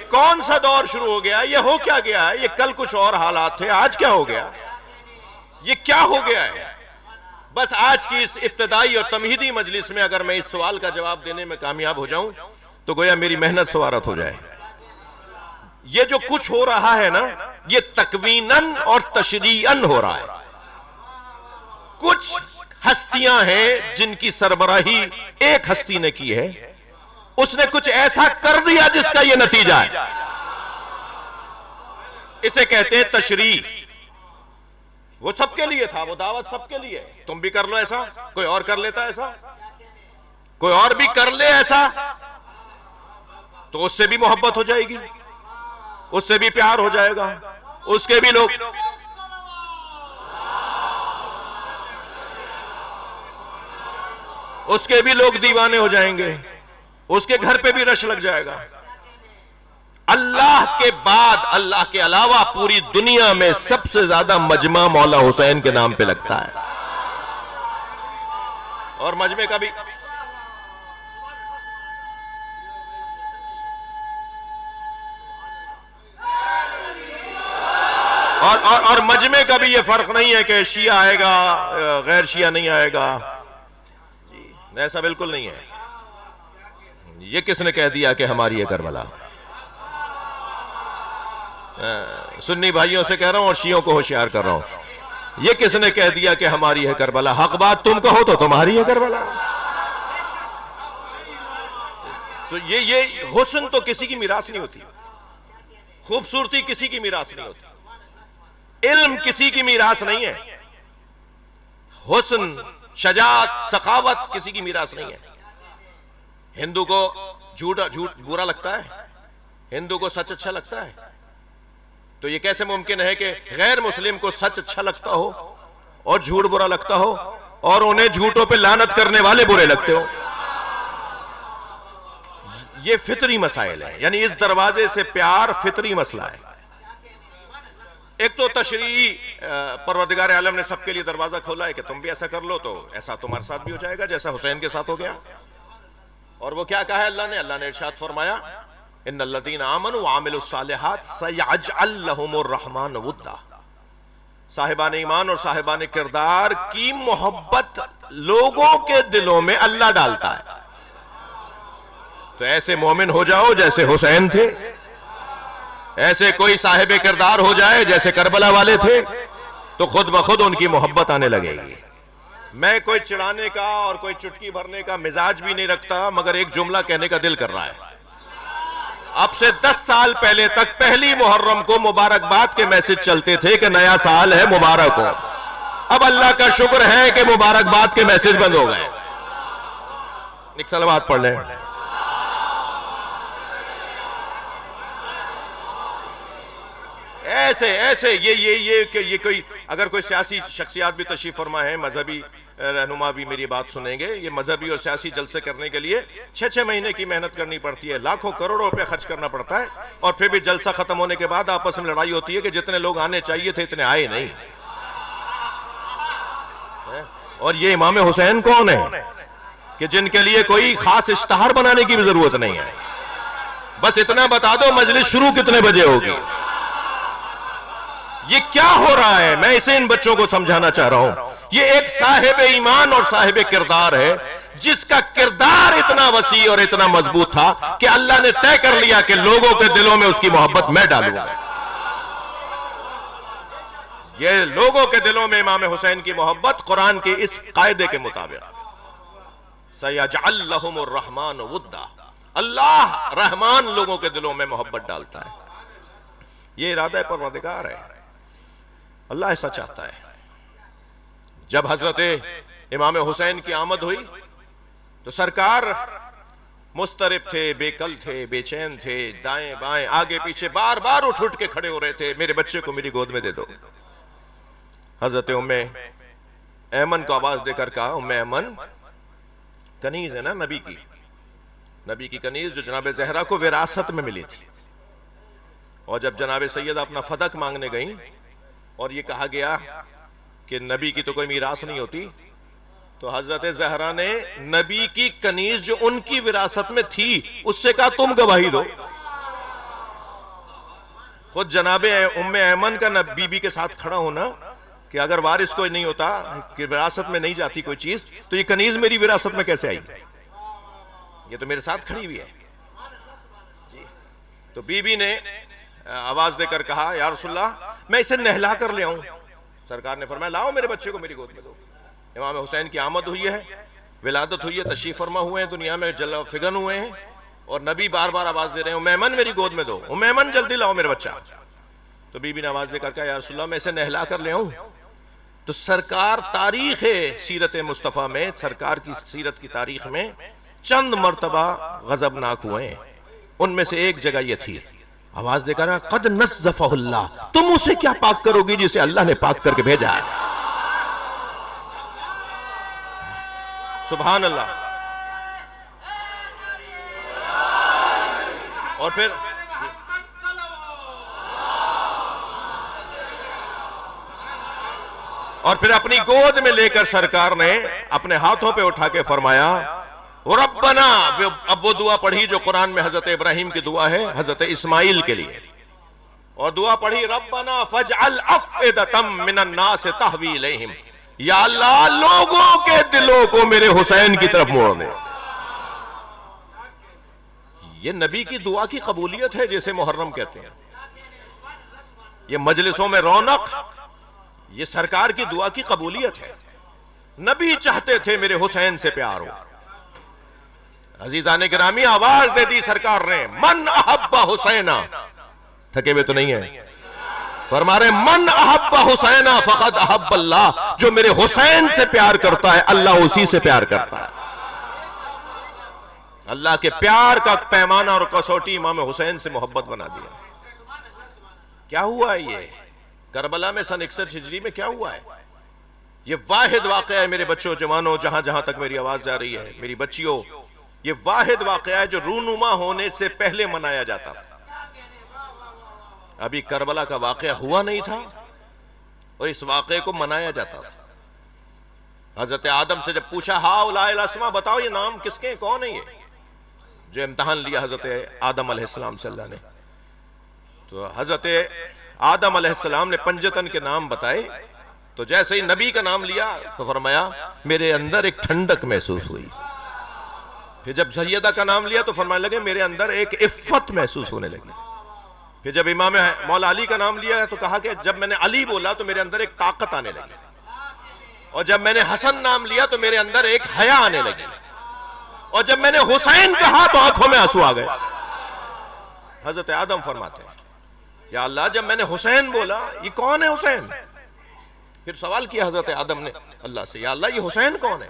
کون سا دور شروع ہو گیا؟ یہ ہو کیا گیا ہے؟ یہ کل کچھ اور حالات تھے، آج کیا ہو گیا؟ یہ کیا ہو گیا ہے؟ بس آج کی اس ابتدائی اور تمہیدی مجلس میں اگر میں اس سوال کا جواب دینے میں کامیاب ہو جاؤں تو گویا میری محنت سوارت ہو جائے. یہ جو کچھ ہو رہا ہے نا، یہ تکویناً اور تشریعاً ہو رہا ہے. کچھ ہستیاں ہیں جن کی سربراہی ایک ہستی نے کی ہے، اس نے کچھ ایسا کر دیا جس کا یہ نتیجہ ہے. اسے کہتے ہیں تشریع. وہ سب کے لیے تھا، وہ دعوت سب کے لیے. تم بھی کر لو ایسا، کوئی اور کر لیتا ایسا، کوئی اور بھی کر لے ایسا، تو اس سے بھی محبت ہو جائے گی، اس سے بھی پیار ہو جائے گا، اس کے بھی لوگ دیوانے ہو جائیں گے، اس کے گھر پہ بھی رش لگ جائے گا. اللہ کے بعد، اللہ کے علاوہ پوری دنیا میں سب سے زیادہ مجمع مولا حسین کے نام پہ لگتا ہے. اور مجمع کا بھی اور مجمع کا بھی یہ فرق نہیں ہے کہ شیعہ آئے گا غیر شیعہ نہیں آئے گا. ایسا بالکل نہیں ہے. یہ کس نے کہہ دیا کہ ہماری ہے کربلا؟ سنی بھائیوں سے کہہ رہا ہوں اور شیعوں کو ہوشیار کر رہا ہوں. یہ کس نے کہہ دیا کہ ہماری ہے کربلا؟ حق بات تم کہو تو تمہاری ہے کربلا. تو یہ حسن تو کسی کی میراث نہیں ہوتی، خوبصورتی کسی کی میراث نہیں ہوتی، علم کسی کی میراث نہیں ہے، حسن، شجاعت، سخاوت کسی کی میراث نہیں ہے. ہندو کو جھوٹ برا لگتا ہے، ہندو کو سچ اچھا لگتا ہے. تو یہ کیسے ممکن ہے کہ غیر مسلم کو سچ اچھا لگتا ہو اور جھوٹ برا لگتا ہو اور انہیں جھوٹوں پہ لعنت کرنے والے برے لگتے ہو؟ یہ فطری مسائل ہیں. یعنی اس دروازے سے پیار فطری مسئلہ ہے. ایک تو تشریعی پروردگار عالم نے سب کے لیے دروازہ کھولا ہے کہ تم بھی ایسا کر لو تو ایسا تمہارے ساتھ بھی ہو جائے گا جیسا حسین کے ساتھ ہو گیا. اور وہ کیا کہا ہے اللہ نے ارشاد فرمایا ان الذین آمنوا وعملوا الصالحات سیجعل لهم الرحمن ودا. صاحبان ایمان اور صاحبان کردار کی محبت لوگوں کے دلوں میں اللہ ڈالتا ہے. تو ایسے مومن ہو جاؤ جیسے حسین تھے، ایسے کوئی صاحب کردار ہو جائے جیسے کربلا والے تھے، تو خود بخود ان کی محبت آنے لگے گی. میں کوئی چڑھانے کا اور کوئی چٹکی بھرنے کا مزاج بھی نہیں رکھتا، مگر ایک جملہ کہنے کا دل کر رہا ہے. اب سے 10 سال پہلے تک پہلی محرم کو مبارکباد کے میسج چلتے تھے کہ نیا سال ہے مبارک ہو. اب اللہ کا شکر ہے کہ مبارکباد کے میسج بند ہو گئے. ایک صلوات پڑھ لیں. ایسے یہ کوئی اگر کوئی سیاسی شخصیات بھی تشریف فرما ہے، مذہبی رہنما بھی میری بات سنیں گے، یہ مذہبی اور سیاسی جلسے کرنے کے لیے 6 مہینے کی محنت کرنی پڑتی ہے، لاکھوں کروڑوں روپے خرچ کرنا پڑتا ہے، اور پھر بھی جلسہ ختم ہونے کے بعد آپس میں لڑائی ہوتی ہے کہ جتنے لوگ آنے چاہیے تھے اتنے آئے نہیں. اور یہ امام حسین کون ہے کہ جن کے لیے کوئی خاص اشتہار بنانے کی بھی ضرورت نہیں ہے، بس اتنا بتا دو مجلس شروع کتنے بجے ہوگی. یہ کیا ہو رہا ہے؟ میں اسے ان بچوں کو سمجھانا چاہ رہا ہوں. یہ ایک صاحب ایمان اور صاحب کردار ہے جس کا کردار اتنا وسیع اور اتنا مضبوط تھا کہ اللہ نے طے کر لیا کہ لوگوں کے دلوں میں اس کی محبت میں ڈالوں گا. یہ لوگوں کے دلوں میں امام حسین کی محبت قرآن کے اس قاعدے کے مطابق سَيَجْعَلْ لَهُمُ الرَّحْمَانُ وُدًّا. اللہ رحمان لوگوں کے دلوں میں محبت ڈالتا ہے. یہ ارادہ پروردگار ہے، اللہ ایسا چاہتا ہے. جب حضرت امام حسین کی آمد ہوئی تو سرکار مسترب تھے، بے کل تھے، بے چین تھے، دائیں بائیں آگے پیچھے بار بار اٹھ کے کھڑے ہو رہے تھے، میرے بچے کو میری گود میں دے دو۔ حضرت ام ایمن کو آواز دے کر کہا، ام ایمن کنیز ہے نا نبی کی کنیز جو جناب زہرا کو وراثت میں ملی تھی، اور جب جناب سیدہ اپنا فدق مانگنے گئیں اور یہ کہا گیا کہ نبی کی تو کوئی میراث نہیں ہوتی، تو حضرت زہرا نے نبی کی کنیز جو ان کی وراثت میں تھی اس سے کہا تم گواہی دو۔ خود جناب ام ایمن کا بی بی کے ساتھ کھڑا ہونا کہ اگر وارث کوئی نہیں ہوتا، کہ وراثت میں نہیں جاتی کوئی چیز، تو یہ کنیز میری وراثت میں کیسے آئی؟ یہ تو میرے ساتھ کھڑی ہوئی ہے۔ تو بی بی نے آواز دے کر کہا، یا رسول اللہ میں اسے نہلا کر لے آؤں؟ سرکار نے فرمایا لاؤ میرے بچے کو میری گود میں دو۔ امام حسین کی آمد ہوئی ہے، ولادت ہوئی ہے، تشریف فرما ہوئے ہیں، دنیا میں جلوہ فگن ہوئے ہیں، اور نبی بار بار آواز دے رہے ہیں ام ایمن میری گود میں دو، ام ایمن جلدی لاؤ میرے بچہ۔ تو بی بی نے آواز دے کر کہا، یا رسول اللہ میں اسے نہلا کر لے آؤں؟ تو سرکار تاریخ سیرت مصطفیٰ میں، سرکار کی سیرت کی تاریخ میں چند مرتبہ غضبناک ہوئے ہیں، ان میں سے ایک جگہ یہ تھی، آواز دے کر قد نزفہ اللہ، تم اسے کیا پاک کرو گی جسے اللہ نے پاک کر کے بھیجا ہے؟ سبحان اللہ۔ اور پھر اپنی گود میں لے کر سرکار نے اپنے ہاتھوں پہ اٹھا کے فرمایا ربنا، اب وہ دعا پڑھی جو قرآن میں حضرت ابراہیم کی دعا ہے حضرت اسماعیل کے لیے، اور دعا پڑھی ربنا فاجعل افئدۃ من الناس تہوی الیہم، یا اللہ لوگوں کے دلوں کو میرے حسین کی طرف موڑ دے۔ یہ نبی کی دعا کی قبولیت ہے جیسے محرم کہتے ہیں، یہ مجلسوں میں رونق، یہ سرکار کی دعا کی قبولیت ہے۔ نبی چاہتے تھے میرے حسین سے پیار ہو۔ عزیزان گرامی آواز دے دی سرکار نے، من احب حسینا، تھکے ہوئے تو نہیں ہیں، فرما رہے من احب حسینا فقد احب اللہ، جو میرے حسین سے پیار کرتا ہے اللہ اسی سے پیار کرتا ہے۔ اللہ کے پیار کا پیمانہ اور کسوٹی امام حسین سے محبت بنا دیا۔ کیا ہوا ہے یہ کربلا میں سن 61 ہجری میں کیا ہوا ہے؟ یہ واحد واقعہ ہے میرے بچوں جوانوں، جہاں جہاں تک میری آواز جا رہی ہے، میری بچیوں، یہ واحد واقعہ ہے جو رونما ہونے سے پہلے منایا جاتا تھا۔ ابھی کربلا کا واقعہ ہوا نہیں تھا اور اس واقعے کو منایا جاتا تھا۔ حضرت آدم سے جب پوچھا ہاؤلاء الاسماء، بتاؤ یہ نام کس کے ہیں، کون ہے یہ؟ جو امتحان لیا حضرت آدم علیہ السلام سے اللہ نے، تو حضرت آدم علیہ السلام نے پنجتن کے نام بتائے، تو جیسے ہی نبی کا نام لیا تو فرمایا میرے اندر ایک ٹھنڈک محسوس ہوئی۔ پھر جب سیدہ کا نام لیا تو فرمانے لگے میرے اندر ایک عفت محسوس ہونے لگی۔ پھر جب امام مولا علی کا نام لیا تو کہا کہ جب میں نے علی بولا تو میرے اندر ایک طاقت آنے لگی، اور جب میں نے حسن نام لیا تو میرے اندر ایک حیا آنے لگی، اور جب میں نے حسین کہا تو آنکھوں میں آنسو آ گئے۔ حضرت آدم فرماتے ہیں یا اللہ جب میں نے حسین بولا یہ کون ہے حسین؟ پھر سوال کیا حضرت آدم نے اللہ سے، یا اللہ یہ حسین کون ہے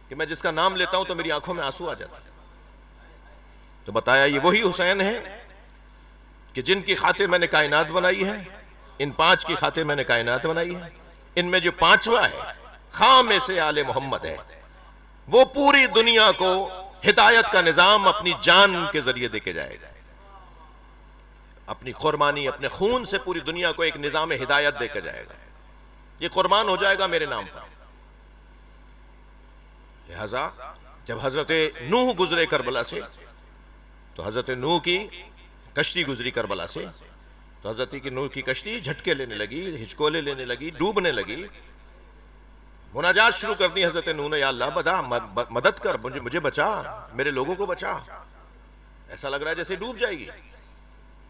کہ میں جس کا نام لیتا ہوں تو میری آنکھوں میں آنسو آ جاتا ہے؟ تو بتایا یہ وہی حسین ہے کہ جن کی خاطر میں نے کائنات بنائی ہے، ان 5 کی خاطر میں نے کائنات بنائی ہے، ان میں جو 5واں ہے خامس آل محمد ہے، وہ پوری دنیا کو ہدایت کا نظام اپنی جان کے ذریعے دے کے جائے گا، اپنی قربانی اپنے خون سے پوری دنیا کو ایک نظام ہدایت دے کے جائے گا، یہ قربان ہو جائے گا میرے نام پر۔ لہذا جب حضرت نوح گزرے کربلا سے، تو حضرت نوح کی کشتی گزری کربلا سے، تو حضرت نوح کی کشتی جھٹکے لینے لگی، ہچکولے لینے لگی، ڈوبنے لگی۔ مناجات شروع کر دی حضرت نوح نے، یا اللہ بدا مدد کر، مجھے بچا، میرے لوگوں کو بچا، ایسا لگ رہا ہے جیسے ڈوب جائے گی۔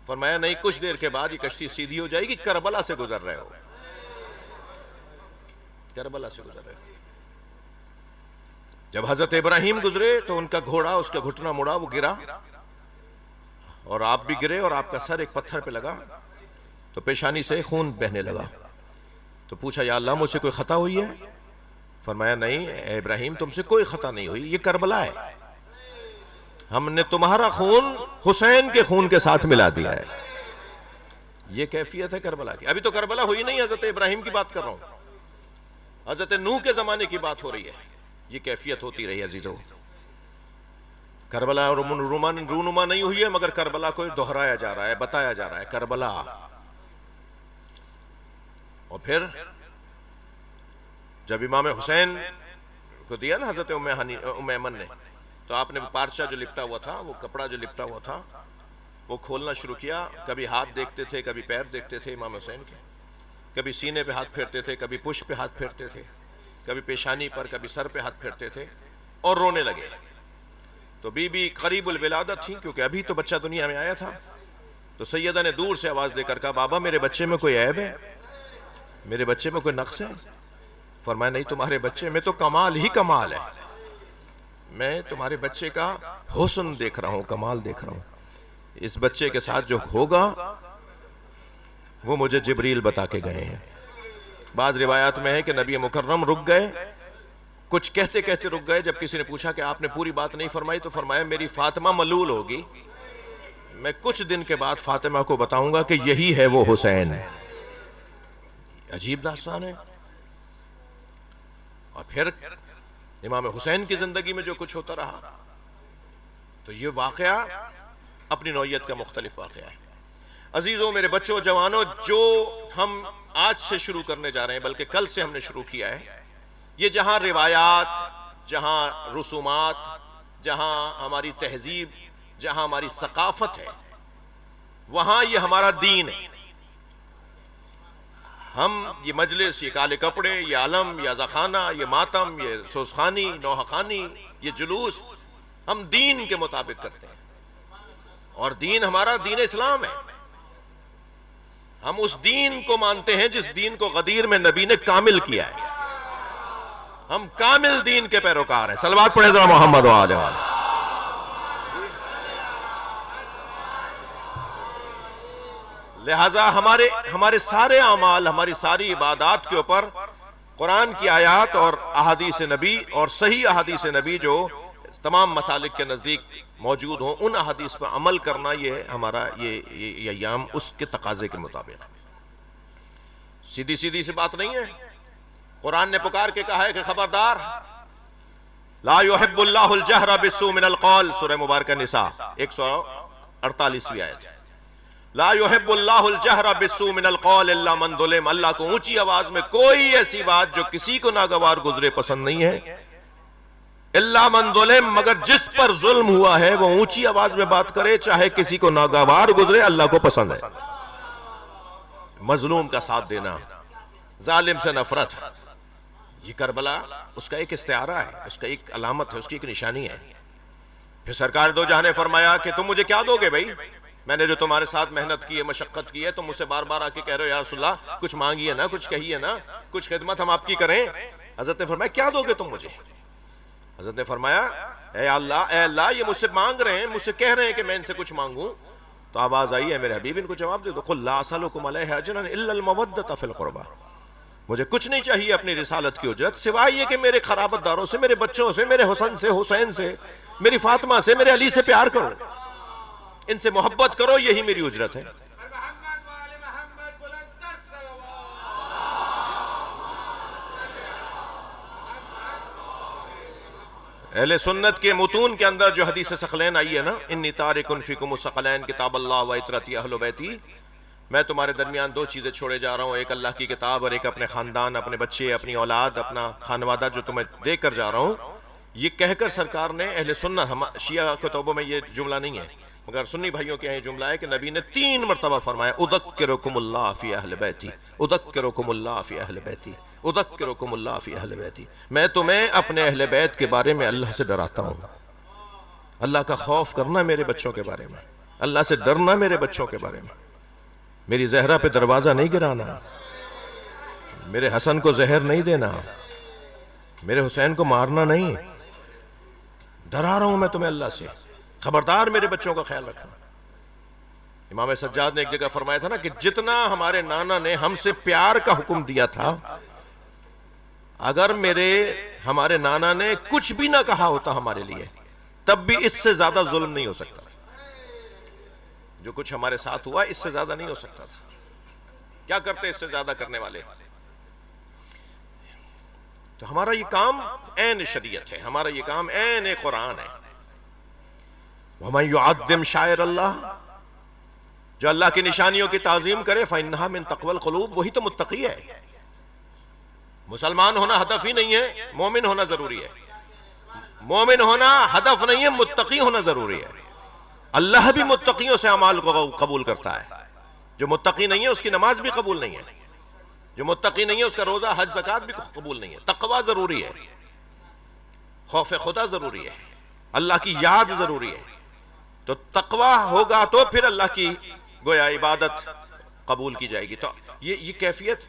فرمایا نہیں، کچھ دیر کے بعد یہ کشتی سیدھی ہو جائے گی، کربلا سے گزر رہے ہو، کربلا سے گزر رہے ہو۔ جب حضرت ابراہیم گزرے تو ان کا گھوڑا، اس کا گھٹنا مڑا، وہ گرا، اور آپ بھی گرے، اور آپ کا سر ایک پتھر پہ لگا تو پیشانی سے خون بہنے لگا۔ تو پوچھا یا اللہ مجھ سے کوئی خطا ہوئی ہے؟ فرمایا نہیں اے ابراہیم تم سے کوئی خطا نہیں ہوئی، یہ کربلا ہے، ہم نے تمہارا خون حسین کے خون کے ساتھ ملا دیا ہے. یہ کیفیت ہے کربلا کی. ابھی تو کربلا ہوئی نہیں, حضرت ابراہیم کی بات کر رہا ہوں, حضرت نوح کے زمانے کی بات ہو رہی ہے. یہ کیفیت ہوتی رہی عزیزو. کربلا رونما نہیں ہوئی ہے, مگر کربلا کو دہرایا جا رہا ہے, بتایا جا رہا ہے کربلا. اور پھر جب امام حسین کو دیا نا حضرت ام ایمن نے, تو آپ نے پارچہ جو لپٹا ہوا تھا, وہ کپڑا جو لپٹا ہوا تھا, وہ کھولنا شروع کیا. کبھی ہاتھ دیکھتے تھے, کبھی پیر دیکھتے تھے امام حسین کے, کبھی سینے پہ ہاتھ پھیرتے تھے, کبھی پشت پہ ہاتھ پھیرتے تھے, کبھی پیشانی پر, کبھی سر پہ ہاتھ پھیرتے تھے, اور رونے لگے. تو بی بی قریب الولادت تھی, کیونکہ ابھی تو بچہ دنیا میں آیا تھا. تو سیدہ نے دور سے آواز دے کر کہا, بابا میرے بچے میں کوئی عیب ہے, میرے بچے میں کوئی نقص ہے؟ فرمایا نہیں, تمہارے بچے میں تو کمال ہی کمال ہے. میں تمہارے بچے کا حسن دیکھ رہا ہوں, کمال دیکھ رہا ہوں. اس بچے کے ساتھ جو ہوگا وہ مجھے جبریل بتا کے گئے ہیں. بعض روایات میں ہے کہ نبی مکرم رک گئے, کچھ کہتے کہتے رک گئے. جب کسی نے پوچھا کہ آپ نے پوری بات نہیں فرمائی, تو فرمایا میری فاطمہ ملول ہوگی, میں کچھ دن کے بعد فاطمہ کو بتاؤں گا کہ یہی ہے وہ حسین. عجیب داستان ہے. اور پھر امام حسین کی زندگی میں جو کچھ ہوتا رہا, تو یہ واقعہ اپنی نوعیت کا مختلف واقعہ ہے. عزیزوں, میرے بچوں, جوانوں, جو ہم آج سے شروع کرنے جا رہے ہیں, بلکہ کل سے ہم نے شروع کیا ہے, یہ جہاں روایات, جہاں رسومات, جہاں ہماری تہذیب, جہاں ہماری ثقافت ہے, وہاں یہ ہمارا دین ہے. ہم یہ مجلس, یہ کالے کپڑے, یہ علم, یہ عزاخانہ, یہ ماتم, یہ سوزخانی, نوحہ خانی, یہ جلوس, ہم دین کے مطابق کرتے ہیں. اور دین ہمارا دین اسلام ہے. ہم اس دین کو مانتے ہیں جس دین کو غدیر میں نبی نے کامل کیا ہے. ہم کامل دین کے پیروکار ہیں. صلوات پڑھیں ذرا محمد و آلہ. لہذا ہمارے سارے اعمال, ہماری ساری عبادات کے اوپر قرآن کی آیات اور احادیث نبی اور صحیح احادیث نبی جو تمام مسالک کے نزدیک موجود ہوں, ان احادیث پر عمل کرنا, یہ ہمارا یہ ایام اس کے تقاضے کے مطابق. سیدھی سی بات نہیں ہے. قرآن نے پکار کے کہا ہے کہ خبردار, لا يحب اللہ الجہر بالسوء من القول, سورہ مبارکہ نساء 148ویں آیت. لا يحب اللہ الجہر بالسوء من القول الا من ظلم. اللہ کو اونچی آواز میں کوئی ایسی بات جو کسی کو ناگوار گزرے پسند نہیں ہے. الا من ظلم, مگر جس پر ظلم ہوا ہے وہ اونچی آواز میں بات کرے, چاہے کسی کو ناگوار گزرے, اللہ کو پسند ہے. مظلوم کا ساتھ دینا, ظالم سے نفرت, یہ کربلا اس کا ایک استعارہ ہے, اس کا ایک علامت ہے, اس کی ایک نشانی ہے. پھر سرکار دو جہاں نے فرمایا کہ تم مجھے کیا دو گے بھائی, میں نے جو تمہارے ساتھ محنت کی ہے, مشقت کی ہے, تم مجھ سے بار بار آ کے کہہ رہے ہو یا رسول اللہ کچھ مانگیے نا, کچھ کہیے نا, کچھ خدمت ہم آپ کی کریں. حضرت نے فرمایا کیا دو گے تم مجھے؟ حضرت نے فرمایا اے اللہ یہ مجھ سے مانگ رہے ہیں, مجھ سے کہہ رہے ہیں کہ میں ان سے کچھ مانگوں. تو آواز آئی ہے میرے حبیب, ان کو جواب دے دو, قل لا اسألکم علیہ اجرا الا المودۃ فی القربى. مجھے کچھ نہیں چاہیے اپنی رسالت کی اجرت سوائے یہ کہ میرے خرابت داروں سے, میرے بچوں سے, میرے حسین سے, میری فاطمہ سے, میرے علی سے پیار کرو, ان سے محبت کرو, یہی میری اجرت ہے. اہل سنت کے متون کے اندر جو حدیث ثقلین آئی ہے نا, انی تارک فیکم الثقلین کتاب اللہ و عترتی اہل بیتی, میں تمہارے درمیان دو چیزیں چھوڑے جا رہا ہوں, ایک اللہ کی کتاب اور ایک اپنے خاندان, اپنے بچے, اپنی اولاد, اپنا خانوادہ جو تمہیں دے کر جا رہا ہوں. یہ کہہ کر سرکار نے اہل سنت, شیعہ کتبوں میں یہ جملہ نہیں ہے مگر سنی بھائیوں کے یہ جملہ ہے کہ نبی نے 3 مرتبہ فرمایا اذکرکم اللہ فی اہل بیتی, اذکرکم اللہ فی اہل بیتی, اذکرکم اللہ فی اہل بیتی. میں تمہیں اپنے اہل بیت کے بارے میں اللہ سے ڈراتا ہوں. اللہ کا خوف کرنا میرے بچوں کے بارے میں, اللہ سے ڈرنا میرے بچوں کے بارے میں. میری زہرہ پہ دروازہ نہیں گرانا, میرے حسن کو زہر نہیں دینا, میرے حسین کو مارنا نہیں. ڈرا رہا ہوں میں تمہیں اللہ سے, خبردار میرے بچوں کا خیال رکھنا. امام سجاد نے ایک جگہ فرمایا تھا نا کہ جتنا ہمارے نانا نے ہم سے پیار کا حکم دیا تھا, اگر ہمارے نانا نے کچھ بھی نہ کہا ہوتا ہمارے لیے تب بھی اس سے زیادہ ظلم نہیں ہو سکتا. جو کچھ ہمارے ساتھ ہوا اس سے زیادہ نہیں ہو سکتا تھا. کیا کرتے اس سے زیادہ کرنے والے؟ تو ہمارا یہ کام عین شریعت ہے، ہمارا یہ کام عین قرآن ہے. وَمَن يُعَظِّمْ شَعَائِرَ اللَّهِ، جو اللہ کی نشانیوں کی تعظیم کرے فَإِنَّهَا مِن تَقْوَى الْقُلُوبِ، وہی تو متقی ہے. مسلمان ہونا ہدف ہی نہیں ہے، مومن ہونا ضروری ہے. مومن ہونا ہدف نہیں ہے، متقی ہونا ضروری ہے. اللہ بھی متقیوں سے اعمال کو قبول کرتا ہے. جو متقی نہیں ہے اس کی نماز بھی قبول نہیں ہے، جو متقی نہیں ہے اس کا روزہ حج زکوٰۃ بھی قبول نہیں ہے. تقوی ضروری ہے، خوف خدا ضروری ہے، اللہ کی یاد ضروری ہے. تو تقوی ہوگا تو پھر اللہ کی گویا عبادت قبول کی جائے گی. تو یہ کیفیت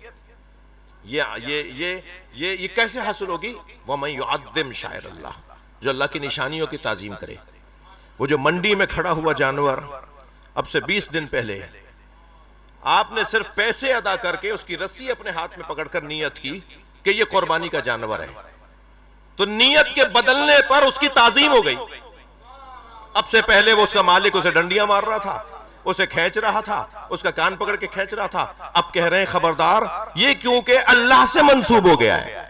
یہ کیسے حاصل ہوگی؟ وَمَن يُعَظِّمْ شَعَائِرَ اللَّهِ، جو اللہ کی نشانیوں کی تعظیم کرے. وہ جو منڈی میں کھڑا ہوا جانور اب سے 20 دن پہلے آپ نے صرف پیسے ادا کر کے اس کی رسی اپنے ہاتھ میں پکڑ کر نیت کی کہ یہ قربانی کا جانور ہے، تو نیت کے بدلنے پر اس کی تعظیم ہو گئی. اب سے پہلے وہ اس کا مالک اسے ڈنڈیاں مار رہا تھا، اسے کھینچ رہا تھا، اس کا کان پکڑ کے کھینچ رہا تھا. اب کہہ رہے ہیں خبردار، یہ کیونکہ اللہ سے منسوب ہو گیا ہے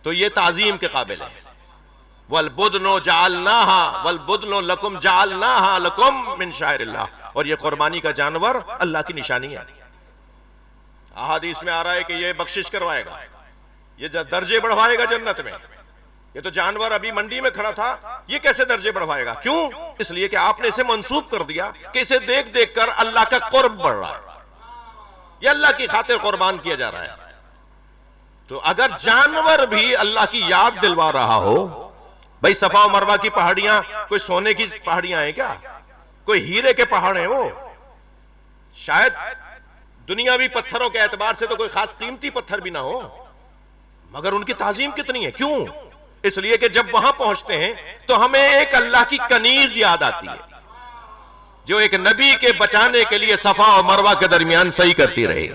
تو یہ تعظیم کے قابل ہے. وَالْبُدْنُ جَعَلْنَاهَا وَالْبُدْنُ لَكُمْ جَعَلْنَاهَا لَكُمْ مِنْ شَعَائِرِ اللَّهِ، اور یہ قربانی کا جانور اللہ کی نشانی ہے. احادیث میں آ رہا ہے کہ یہ بخشش کروائے گا، یہ درجے بڑھوائے گا جنت میں. یہ تو جانور ابھی منڈی میں کھڑا تھا، یہ کیسے درجے بڑھوائے گا؟ کیوں؟ اس لیے کہ آپ نے اسے منسوب کر دیا کہ اسے دیکھ دیکھ کر اللہ کا قرب بڑھ رہا ہے، یہ اللہ کی خاطر قربان کیا جا رہا ہے. تو اگر جانور بھی اللہ کی یاد دلوا رہا ہو، بھئی صفا و مروہ کی پہاڑیاں کوئی سونے کی پہاڑیاں ہیں کیا؟ کوئی ہیرے کے پہاڑ ہیں وہ؟ شاید دنیاوی پتھروں کے اعتبار سے تو کوئی خاص قیمتی پتھر بھی نہ ہو، مگر ان کی تعظیم کتنی ہے. کیوں؟ اس لیے کہ جب وہاں پہنچتے ہیں تو ہمیں ایک اللہ کی کنیز یاد آتی ہے جو ایک نبی کے بچانے کے لیے صفا و مروہ کے درمیان صحیح کرتی رہی،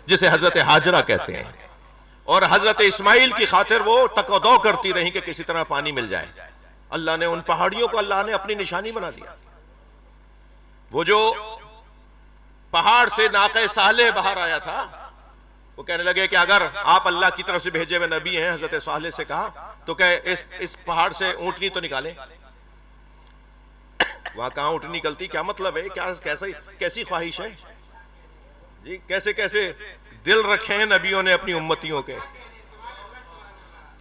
جسے حضرت حاجرہ کہتے ہیں. اور حضرت اسماعیل کی خاطر وہ تک و دو کرتی رہی کہ کسی طرح پانی مل جائے. اللہ نے ان پہاڑیوں کو اللہ نے اپنی نشانی بنا دیا. وہ جو پہاڑ سے ناقہ صالح باہر آیا تھا، وہ کہنے لگے کہ اگر آپ اللہ کی طرف سے بھیجے ہوئے نبی ہیں، حضرت صالح سے کہا تو کہ اس پہاڑ سے اونٹنی تو نکالیں. وہاں کہاں اونٹنی نکلتی؟ کیا مطلب ہے؟ کیسی خواہش ہے جی؟ کیسے کیسے دل رکھے ہیں نبیوں نے اپنی امتیوں کے.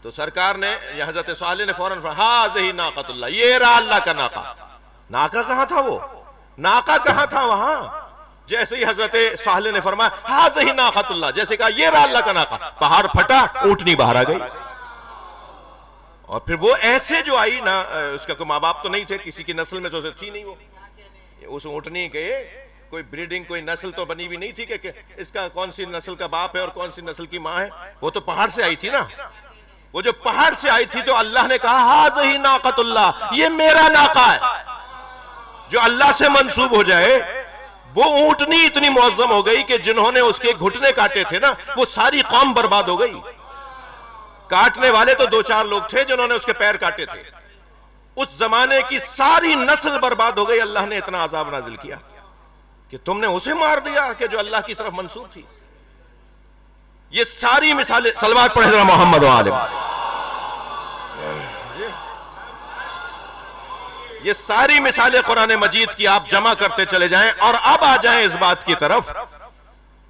تو سرکار نے یا حضرت صالح نے فوراً ہاذہ ناقۃ اللہ، یہ رہا اللہ کا ناقہ. ناقہ کہاں تھا؟ وہ ناقہ کہاں تھا وہاں؟ جیسے ہی حضرت صالح نے فرمایا ہاذہ ناقۃ اللہ، جیسے کہا یہ رہا اللہ کا ناقہ، پہاڑ پھٹا، اونٹنی باہر آ گئی. اور پھر وہ ایسے جو آئی نا، اس کا کوئی ماں باپ تو نہیں تھے، کسی کی نسل میں تو تھی نہیں. وہ اس اونٹنی کے کوئی بریڈنگ، کوئی نسل تو بنی بھی نہیں تھی کہ اس کا کون سی نسل کا باپ ہے اور کون سی نسل کی ماں ہے. وہ تو پہاڑ سے آئی تھی نا. وہ جو پہاڑ سے آئی تھی تو اللہ نے کہا ہاذہ ناقۃ اللہ، یہ میرا ناقہ ہے. جو اللہ سے منسوب ہو جائے، وہ اونٹنی اتنی معظم ہو گئی کہ جنہوں نے اس کے گھٹنے کاٹے تھے نا، وہ ساری قوم برباد ہو گئی. کاٹنے والے تو 2-4 لوگ تھے جنہوں نے اس کے پیر کاٹے تھے. اس زمانے کی ساری نسل برباد ہو گئی. اللہ نے اتنا عذاب نازل کیا کہ تم نے اسے مار دیا کہ جو اللہ کی طرف منسوب تھی. یہ ساری مثالیں، صلوات پڑھیں ذرا محمد و آلہ. یہ ساری مثالیں قرآن مجید کی آپ جمع کرتے چلے جائیں اور اب آ جائیں اس بات کی طرف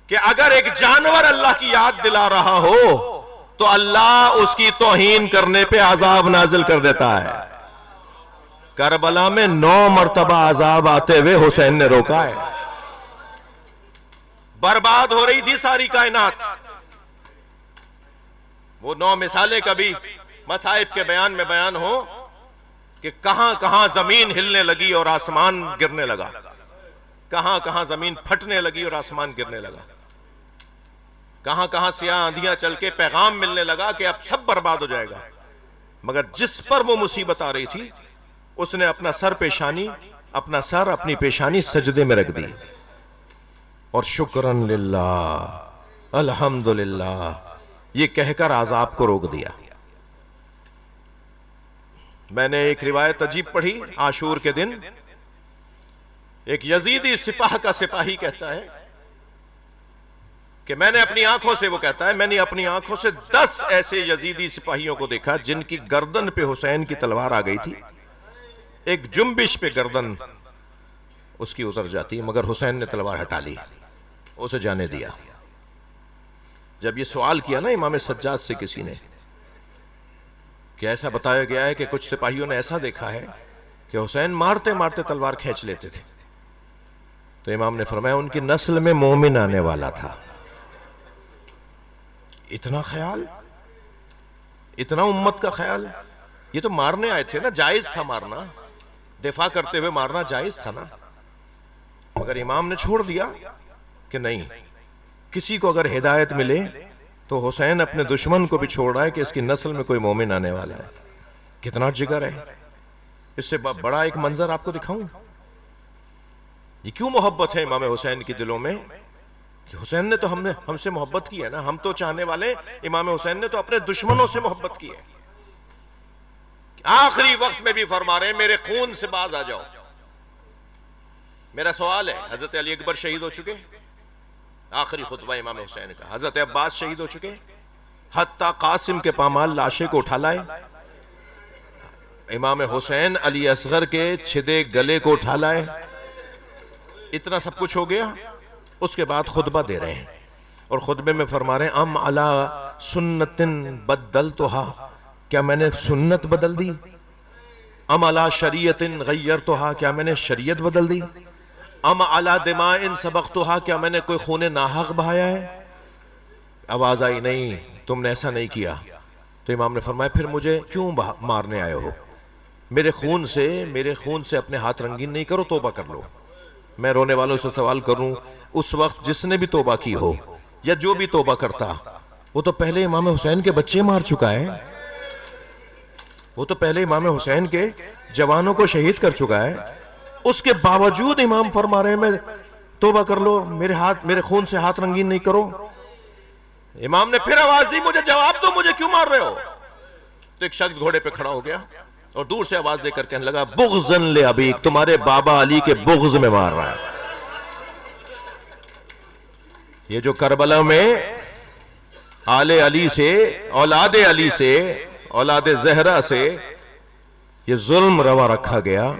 کہ اگر ایک جانور اللہ کی یاد دلا رہا ہو تو اللہ اس کی توہین کرنے پہ عذاب نازل کر دیتا ہے. کربلا میں 9 مرتبہ عذاب آتے ہوئے حسین نے روکا ہے. برباد ہو رہی تھی ساری کائنات. وہ 9 مثالیں کبھی مصائب کے بیان میں بیان ہو کہ کہاں کہاں زمین ہلنے لگی اور آسمان گرنے لگا، کہاں کہاں زمین پھٹنے لگی اور آسمان گرنے لگا، کہاں کہاں سیاہ آندھیاں چل کے پیغام ملنے لگا کہ اب سب برباد ہو جائے گا. مگر جس پر وہ مصیبت آ رہی تھی اس نے اپنا سر اپنی پیشانی سجدے میں رکھ دی اور شکرن للہ الحمدللہ یہ کہہ کر عذاب کو روک دیا. میں نے ایک روایت عجیب پڑھی عاشور کے دن، ایک یزیدی سپاہ کا سپاہی کہتا ہے کہ میں نے اپنی آنکھوں سے، وہ کہتا ہے میں نے اپنی آنکھوں سے 10 ایسے یزیدی سپاہیوں کو دیکھا جن کی گردن پہ حسین کی تلوار آ گئی تھی، ایک جنبش پہ گردن اس کی اتر جاتی، مگر حسین نے تلوار ہٹا لی، اسے جانے دیا۔ جب یہ سوال کیا نا امام سجاد سے کسی نے کہ ایسا بتایا گیا ہے کہ کچھ سپاہیوں نے ایسا دیکھا ہے کہ حسین مارتے مارتے تلوار کھینچ لیتے تھے، تو امام نے فرمایا ان کی نسل میں مومن آنے والا تھا۔ اتنا خیال، اتنا امت کا خیال، یہ تو مارنے آئے تھے نا، جائز تھا مارنا، دفاع کرتے ہوئے مارنا جائز تھا نا، مگر امام نے چھوڑ دیا کہ نہیں، کسی کو اگر ہدایت ملے تو حسین اپنے دشمن کو بھی چھوڑ رہا ہے کہ اس کی نسل میں کوئی مومن آنے والا ہے۔ کتنا جگر ہے۔ اس سے بڑا ایک منظر آپ کو دکھاؤں، یہ کیوں محبت ہے امام حسین کی دلوں میں، کہ حسین نے تو ہم سے محبت کی ہے نا، ہم تو چاہنے والے، امام حسین نے تو اپنے دشمنوں سے محبت کی ہے، آخری وقت میں بھی فرما رہے ہیں میرے خون سے باز آ جاؤ۔ میرا سوال ہے، حضرت علی اکبر شہید ہو چکے، آخری خطبہ امام حسین کا، حضرت عباس شہید ہو چکے، حتیٰ قاسم کے پامال لاشے کو اٹھا لائے، امام حسین علی اصغر کے چھدے گلے کو اٹھا لائے، اتنا سب کچھ ہو گیا۔ اس کے بعد خطبہ دے رہے ہیں اور خطبے میں فرما رہے ہیں ام علی سنت بدلتها، کیا میں نے سنت بدل دی، ام علی شریعت غیرتها، کیا میں نے شریعت بدل دی، ام علی دماء سبقتها، کیا میں نے کوئی خون ناحق بہایا ہے؟ آواز آئی نہیں، تم نے ایسا نہیں کیا۔ تو امام نے فرمایا پھر مجھے کیوں مارنے آئے ہو؟ میرے خون سے اپنے ہاتھ رنگین نہیں کرو، توبہ کر لو۔ میں رونے والوں سے سوال کروں، اس وقت جس نے بھی توبہ کی ہو یا جو بھی توبہ کرتا، وہ تو پہلے امام حسین کے بچے مار چکا ہے، وہ تو پہلے امام حسین کے جوانوں کو شہید کر چکا ہے، اس کے باوجود امام فرما رہے ہیں میں توبہ کر لو، میرے خون سے ہاتھ رنگین نہیں کرو۔ امام نے پھر آواز دی مجھے جواب دو، مجھے کیوں مار رہے ہو؟ تو ایک شخص گھوڑے پہ کھڑا ہو گیا اور دور سے آواز دے کر کہنے لگا بغضاً لأبیک، تمہارے بابا علی کے بغض میں مار رہا ہے۔ یہ جو کربلا میں آل علی سے، اولاد علی سے، اولاد زہرہ سے یہ ظلم روا رکھا گیا،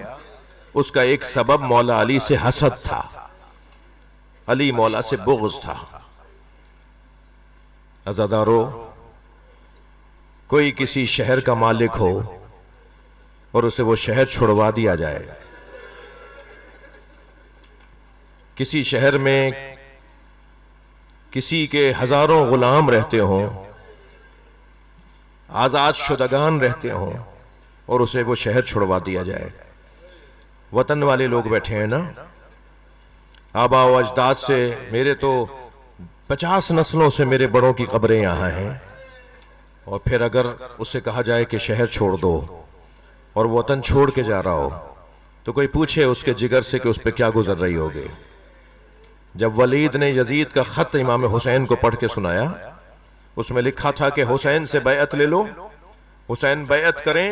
اس کا ایک سبب مولا علی سے حسد تھا، علی مولا سے بغض تھا۔ عزادارو، کوئی کسی شہر کا مالک ہو اور اسے وہ شہر چھڑوا دیا جائے، کسی شہر میں کسی کے ہزاروں غلام رہتے ہوں، آزاد شدگان رہتے ہوں، اور اسے وہ شہر چھڑوا دیا جائے۔ وطن والے لوگ بیٹھے ہیں نا، آبا و اجداد سے، میرے تو 50 نسلوں سے میرے بڑوں کی قبریں یہاں ہیں، اور پھر اگر اسے کہا جائے کہ شہر چھوڑ دو اور وطن چھوڑ کے جا رہا ہو، تو کوئی پوچھے اس کے جگر سے کہ اس پہ کیا گزر رہی ہوگی۔ جب ولید نے یزید کا خط امام حسین کو پڑھ کے سنایا، اس میں لکھا تھا کہ حسین سے بیعت لے لو، حسین بیعت کریں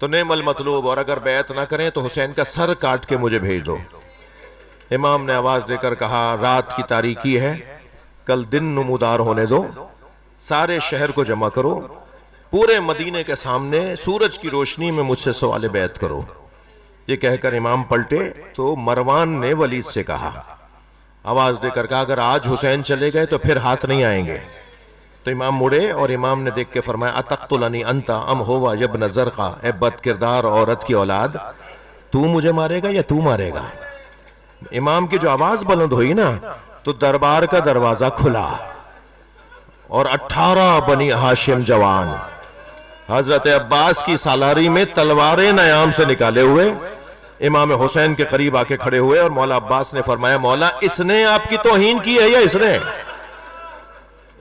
تو نعم المطلوب، اور اگر بیعت نہ کریں تو حسین کا سر کاٹ کے مجھے بھیج دو۔ امام نے آواز دے کر کہا رات کی تاریکی ہے، کل دن نمودار ہونے دو، سارے شہر کو جمع کرو، پورے مدینے کے سامنے سورج کی روشنی میں مجھ سے سوال بیعت کرو۔ یہ کہہ کر امام پلٹے تو مروان نے ولید سے کہا، آواز دے کر کہا اگر آج حسین چلے گئے تو پھر ہاتھ نہیں آئیں گے۔ تو امام مڑے اور امام نے دیکھ کے فرمایا اتقتلنی انت ام ہوا یبن زرقا، اے بد کردار عورت کی اولاد، تو مجھے مارے گا یا تو مارے گا؟ امام کی جو آواز بلند ہوئی نا تو دربار کا دروازہ کھلا اور 18 بنی ہاشم جوان حضرت عباس کی سالاری میں تلواریں نیام سے نکالے ہوئے امام حسین کے قریب آ کے کھڑے ہوئے، اور مولا عباس نے فرمایا مولا اس نے آپ کی توہین کی ہے یا اس نے؟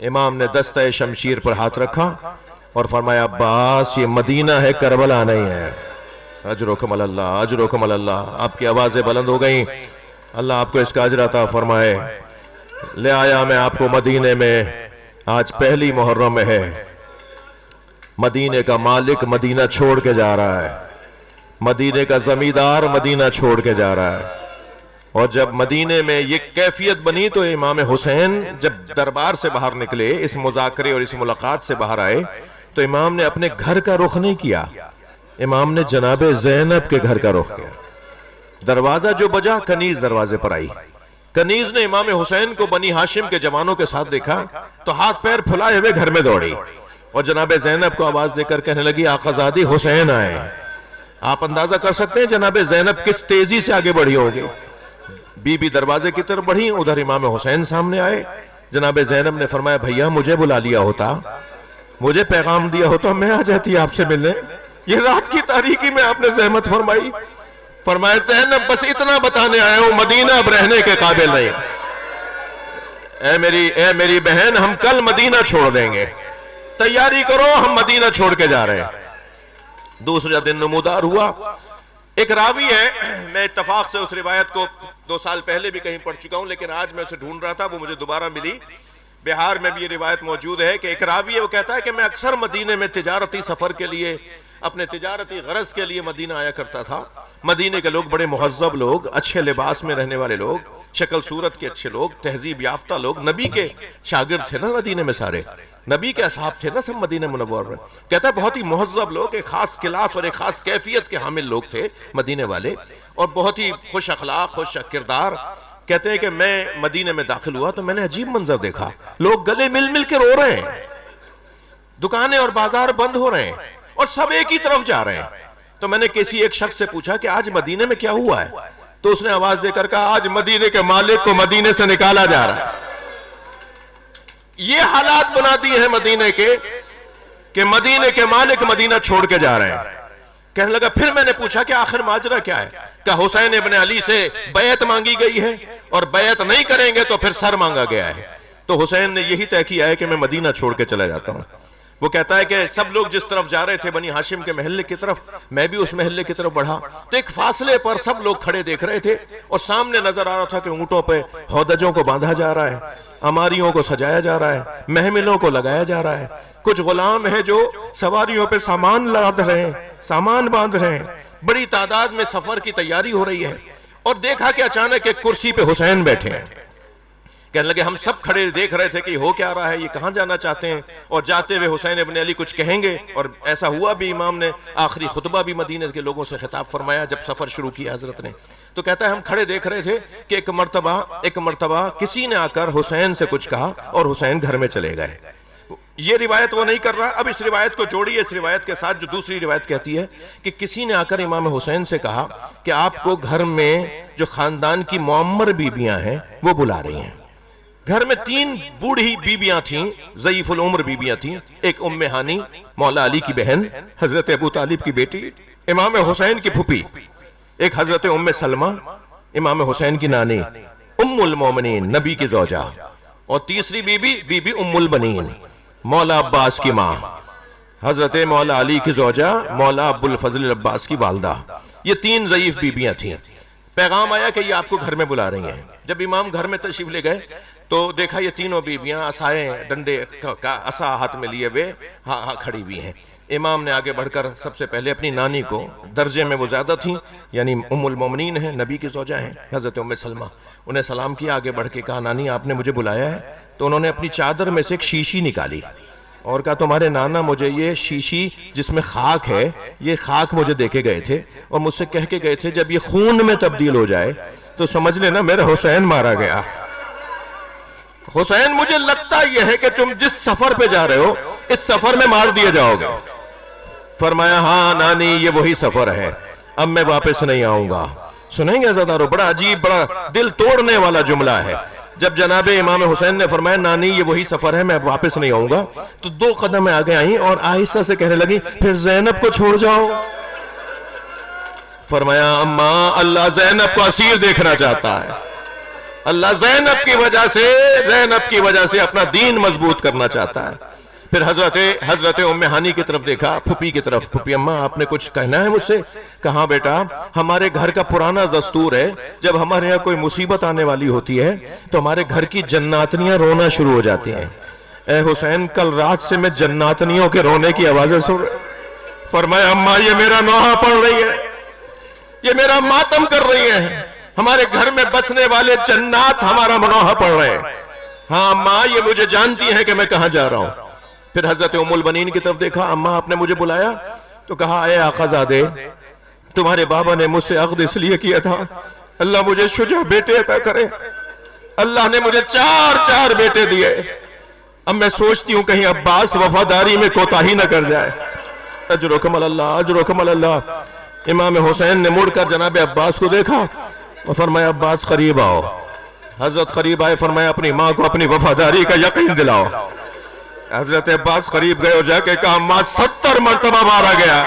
امام نے دستہ شمشیر پر ہاتھ رکھا اور فرمایا عباس یہ مدینہ ہے، کربلا نہیں ہے۔ اجرکم اللہ، اجرکم اللہ۔ آپ کی آوازیں بلند ہو گئیں، اللہ آپ کو اس کا اجر عطا فرمائے۔ لے آیا میں آپ کو مدینے میں، آج پہلی محرم ہے، مدینے کا مالک مدینہ چھوڑ کے جا رہا ہے، مدینے کا زمیندار مدینہ چھوڑ کے جا رہا ہے۔ اور جب مدینے میں یہ کیفیت بنی تو امام حسین جب دربار سے باہر نکلے، اس مذاکرے اور اس ملاقات سے باہر آئے، تو امام نے اپنے گھر کا رخ نہیں کیا، امام نے جناب زینب کے گھر کا رخ کیا۔ دروازہ جو بجا، کنیز دروازے پر آئی، کنیز نے امام حسین کو بنی ہاشم کے جوانوں کے ساتھ دیکھا تو ہاتھ پیر پھلائے ہوئے گھر میں دوڑی، اور جناب زینب کو آواز دے کر کہنے لگی آقا زادی حسین آئے۔ آپ اندازہ کر سکتے ہیں جناب زینب کس تیزی سے آگے بڑھی ہوگی۔ بی بی دروازے کی طرف بڑھی، ادھر امام حسین سامنے آئے۔ جناب زینب نے فرمایا بھیا مجھے بلا لیا ہوتا، مجھے پیغام دیا ہوتا، میں آ جاتی آپ سے ملنے، یہ رات کی تاریکی میں آپ نے زحمت فرمائی۔ فرمایا زینب بس اتنا بتانے آیا ہوں مدینہ اب رہنے کے قابل نہیں، اے میری بہن ہم کل مدینہ چھوڑ دیں گے، تیاری کرو ہم مدینہ چھوڑ کے جا رہے ہیں۔ دوسرا دن نمودار ہوا، ایک راوی ہے، میں اتفاق سے اس روایت کو 2 سال پہلے بھی کہیں پڑھ چکا ہوں، لیکن آج میں اسے ڈھونڈ رہا تھا، وہ مجھے دوبارہ ملی۔ بہار میں بھی یہ روایت موجود ہے کہ ایک راوی ہے، وہ کہتا ہے کہ میں اکثر مدینے میں تجارتی سفر کے لیے، اپنے تجارتی غرض کے لیے مدینہ آیا کرتا تھا۔ مدینے کے لوگ بڑے مہذب لوگ، اچھے لباس میں رہنے والے لوگ، شکل صورت کے اچھے لوگ، تہذیب یافتہ لوگ، نبی کے شاگرد تھے نا مدینے میں، سارے نبی کے اصحاب تھے نا سب مدینہ منور میں۔ کہتا ہے بہت ہی مہذب لوگ، ایک خاص کلاس اور ایک خاص کیفیت کے حامل لوگ تھے مدینے والے، اور بہت ہی خوش اخلاق، خوش کردار۔ کہتے ہیں کہ میں مدینے میں داخل ہوا تو میں نے عجیب منظر دیکھا، لوگ گلے مل مل کے رو رہے ہیں، دکانیں اور بازار بند ہو رہے ہیں، اور سب ایک ہی طرف جا رہے ہیں۔ تو میں نے کسی ایک شخص سے پوچھا کہ آج مدینے میں کیا ہوا ہے؟ تو اس نے آواز دے کر کہا آج مدینے کے مالک کو مدینے سے نکالا جا رہا ہے۔ یہ حالات بنا دیے ہیں مدینے کے کہ مدینے کے مالک مدینہ چھوڑ کے جا رہے ہیں۔ کہنے لگا پھر میں نے پوچھا کہ آخر ماجرا کیا ہے؟ کہ حسین ابن علی سے بیعت مانگی گئی ہے، اور بیعت نہیں کریں گے تو پھر سر مانگا گیا ہے۔ تو حسین نے یہی طے کیا ہے کہ میں مدینہ چھوڑ کے چلا جاتا ہوں۔ وہ کہتا ہے کہ سب لوگ جس طرف جا رہے تھے بنی ہاشم کے محلے کی طرف، میں بھی اس محلے کی طرف بڑھا، تو ایک فاصلے پر سب لوگ کھڑے دیکھ رہے تھے، اور سامنے نظر آ رہا تھا کہ اونٹوں پہ ہودجوں کو باندھا جا رہا ہے، اماریوں کو سجایا جا رہا ہے، محملوں کو لگایا جا رہا ہے، کچھ غلام ہیں جو سواریوں پہ سامان لاد رہے ہیں، سامان باندھ رہے ہیں، بڑی تعداد میں سفر کی تیاری ہو رہی ہے۔ اور دیکھا کہ اچانک ایک کرسی پہ حسین بیٹھے ہیں۔ کہنے لگے ہم سب کھڑے دیکھ رہے تھے کہ ہو کیا رہا ہے، یہ کہاں جانا چاہتے ہیں، اور جاتے ہوئے حسین ابن علی کچھ کہیں گے، اور ایسا ہوا بھی۔ امام نے آخری خطبہ بھی مدینہ کے لوگوں سے خطاب فرمایا جب سفر شروع کیا حضرت نے۔ تو کہتا ہے ہم کھڑے دیکھ رہے تھے کہ ایک مرتبہ کسی نے آ کر حسین سے کچھ کہا اور حسین گھر میں چلے گئے۔ یہ روایت وہ نہیں کر رہا، اب اس روایت کو جوڑیے اس روایت کے ساتھ جو دوسری روایت کہتی ہے کہ کسی نے آ کر امام حسین سے کہا کہ آپ کو گھر میں جو خاندان کی معمر بیویاں ہیں وہ بلا رہی ہیں۔ گھر میں 3 بوڑھی بیویاں تھیں، ضعیف العمر بیویاں تھیں، ایک ام ہانی مولا علی کی بہن، حضرت ابو طالب کی بیٹی، امام حسین کی پھوپھی، ایک حضرت ام سلمہ امام حسین کی نانی، ام المومنین نبی کی زوجہ، اور تیسری بی بی ام البنین مولا عباس کی ماں، حضرت مولا علی کی زوجہ مولا ابو الفضل عباس کی والدہ۔ یہ 3 ضعیف بیویاں تھیں۔ پیغام آیا کہ یہ آپ کو گھر میں بلا رہی ہیں۔ جب امام گھر میں تشریف لے گئے تو دیکھا یہ تینوں بیویاں عصائیں ڈنڈے کا عصا ہاتھ میں لیے ہوئے کھڑی ہوئی ہیں۔ امام نے آگے بڑھ کر سب سے پہلے اپنی نانی کو، درجے میں وہ زیادہ تھیں، یعنی ام المومنین ہیں، نبی کی زوجہ ہیں، حضرت ام سلمہ، انہیں سلام کیا، آگے بڑھ کے کہا نانی آپ نے مجھے بلایا ہے؟ تو انہوں نے اپنی چادر میں سے ایک شیشی نکالی اور کہا تمہارے نانا مجھے یہ شیشی جس میں خاک ہے، یہ خاک مجھے دے کے گئے تھے، اور مجھ سے کہہ کے گئے تھے جب یہ خون میں تبدیل ہو جائے تو سمجھ لینا میرا حسین مارا گیا۔ حسین مجھے لگتا یہ ہے کہ تم جس سفر پہ جا رہے ہو اس سفر میں مار دیے جاؤ گے۔ فرمایا ہاں نانی یہ وہی سفر ہے، اب میں واپس نہیں آؤں گا۔ سنیں گے عزیزانو، بڑا عجیب، بڑا دل توڑنے والا جملہ ہے۔ جب جناب امام حسین نے فرمایا نانی یہ وہی سفر ہے، میں واپس نہیں آؤں گا، تو 2 قدم آگے آئیں اور آہستہ سے کہنے لگی پھر زینب کو چھوڑ جاؤ۔ فرمایا اماں اللہ زینب کو اسیر دیکھنا چاہتا ہے، اللہ زینب کی وجہ سے اپنا دین مضبوط کرنا چاہتا ہے۔ پھر حضرت ام ہانی کی طرف دیکھا، پھوپھی کی طرف، پھوپھی اماں آپ نے کچھ کہنا ہے مجھ سے؟ کہاں بیٹا ہمارے گھر کا پرانا دستور ہے جب ہمارے یہاں کوئی مصیبت آنے والی ہوتی ہے تو ہمارے گھر کی جناتنیاں رونا شروع ہو جاتی ہیں۔ اے حسین کل رات سے میں جناتنیوں کے رونے کی آوازیں سن رہا. فرمایا اماں یہ میرا نوحہ پڑھ رہی ہے, یہ میرا ماتم کر رہی ہیں, ہمارے گھر میں بسنے والے جنات ہمارا نوحہ پڑھ رہے ہیں. ہاں اماں یہ مجھے جانتی ہیں کہ میں کہاں جا رہا ہوں. پھر حضرت ام البنین کی طرف دیکھا, اماں آپ نے مجھے بلایا؟ تو کہا اے آقا زادے تمہارے بابا نے مجھ سے عقد اس لیے کیا تھا اللہ مجھے شجاع بیٹے عطا کرے. اللہ نے مجھے 4 بیٹے دیے. اب میں سوچتی ہوں کہیں عباس وفاداری میں کوتاہی نہ کر جائے. اجرکم اللہ اجرکم اللہ. امام حسین نے مڑ کر جناب عباس کو دیکھا اور فرمایا عباس قریب آؤ. حضرت قریب آئے, فرمایا اپنی ماں کو اپنی وفاداری کا یقین دلاؤ. حضرت عباس قریب گئے اور جا کے کہا ماں 70 مرتبہ مارا گیا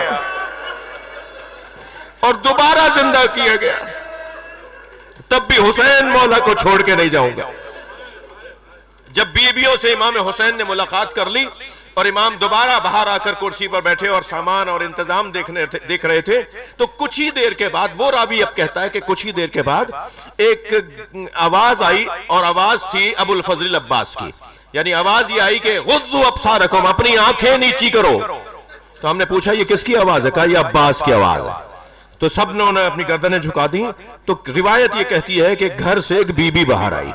اور دوبارہ زندہ کیا گیا, تب بھی حسین مولا کو چھوڑ کے نہیں جاؤں گا. جب بیویوں سے امام حسین نے ملاقات کر لی اور امام دوبارہ باہر آ کر کرسی پر بیٹھے اور سامان اور انتظام دیکھ رہے تھے, تو کچھ ہی دیر کے بعد, وہ راوی اب کہتا ہے کہ کچھ ہی دیر کے بعد ایک آواز آئی, اور آواز تھی ابو الفضل عباس کی. یعنی آواز یہ آئی کہ غضوا ابصارکم, اپنی آنکھیں نیچی کرو. تو ہم نے پوچھا یہ کس کی آواز ہے؟ کہا یہ عباس کی آواز ہے. تو سب نے اپنی گردنیں جھکا دی. تو روایت یہ کہتی ہے کہ گھر سے ایک بی بی باہر آئی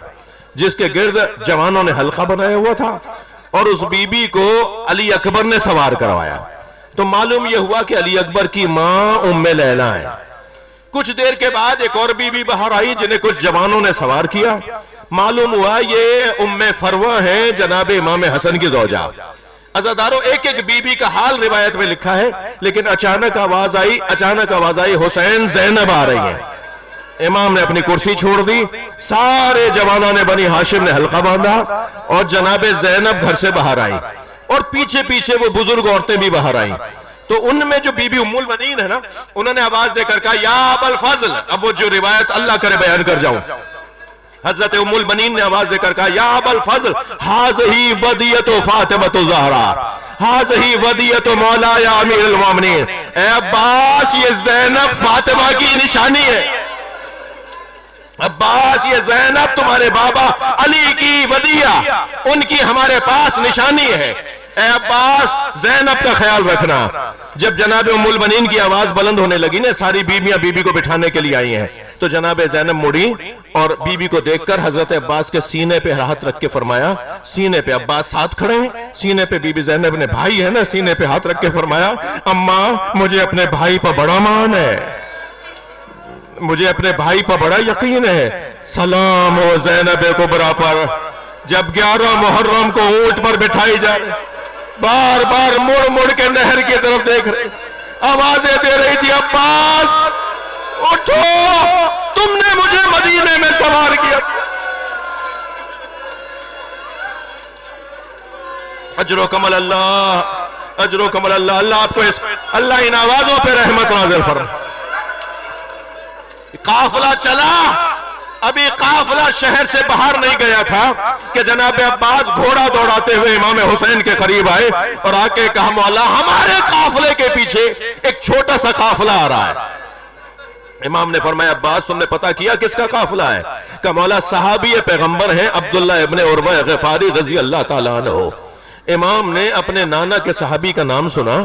جس کے گرد جوانوں نے حلقہ بنایا ہوا تھا, اور اس بی بی کو علی اکبر نے سوار کروایا. تو معلوم یہ ہوا کہ علی اکبر کی ماں ام لیلا ہے. کچھ دیر کے بعد ایک اور بی بی باہر آئی جنہیں کچھ جوانوں نے سوار کیا. معلوم ہوا یہ ام فروہ ہیں جناب امام حسن کی زوجہ. عزادارو ایک ایک بی بی کا حال روایت میں لکھا ہے, لیکن اچانک آواز آئی حسین زینب آ رہی ہیں. امام نے اپنی کرسی چھوڑ دی, سارے جوانوں نے بنی ہاشم نے حلقہ باندھا, اور جناب زینب گھر سے باہر آئی, اور پیچھے پیچھے وہ بزرگ عورتیں بھی باہر آئیں. تو ان میں جو بی بی ام البنین ہے نا, انہوں نے آواز دے کر کہا یا ابا الفضل. اب وہ جو روایت اللہ کرے بیان کر جاؤں, حضرت ام البنین نے آواز دے کر کہا یا ابا الفضل ہذہ ودیۃ فاطمۃ الزہرا, ہذہ ودیۃ مولا یا امیر المومنین. اے عباس یہ زینب فاطمہ کی نشانی ہے. عباس یہ زینب تمہارے بابا علی کی ودیعہ, ان کی ہمارے پاس نشانی ہے. اے عباس زینب کا خیال رکھنا. جب جناب ام البنین کی آواز بلند ہونے لگی نا, ساری بیویاں بی بی کو بٹھانے کے لیے آئی ہیں, تو جناب زینب مڑی اور بی بی کو دیکھ کر حضرت عباس کے سینے پہ ہاتھ رکھ کے فرمایا, سینے پہ عباس ساتھ کھڑے ہیں, سینے پہ بی بی زینب نے, بھائی ہے نا, سینے پہ ہاتھ رکھ کے فرمایا اماں مجھے اپنے بھائی پر بڑا مان ہے, مجھے اپنے بھائی پر بڑا یقین ہے. سلام ہو زینب کبریٰ پر. جب 11 محرم کو اونٹ پر بٹھائی جائے, بار بار مڑ مڑ کے نہر کی طرف دیکھ رہے, آوازیں دے رہی تھی عباس اٹھو, تم نے مجھے مدینے میں سوار کیا. اجرکم اللہ اجرکم اللہ. اللہ آپ کو اللہ ان آوازوں پہ رحمت نازل فرمائے. قافلہ چلا, ابھی قافلہ شہر سے باہر نہیں گیا تھا کہ جناب عباس گھوڑا دوڑاتے ہوئے امام حسین کے قریب آئے اور آ کے کہا مولا ہمارے قافلے کے پیچھے ایک چھوٹا سا قافلہ آ رہا ہے. امام نے فرمایا عباس تم نے پتا کیا کس کا قافلہ ہے؟ کہ مولا صحابی پیغمبر ہیں عبداللہ ابن عروہ غفاری رضی اللہ تعالیٰ عنہ. امام نے اپنے نانا کے صحابی کا نام سنا,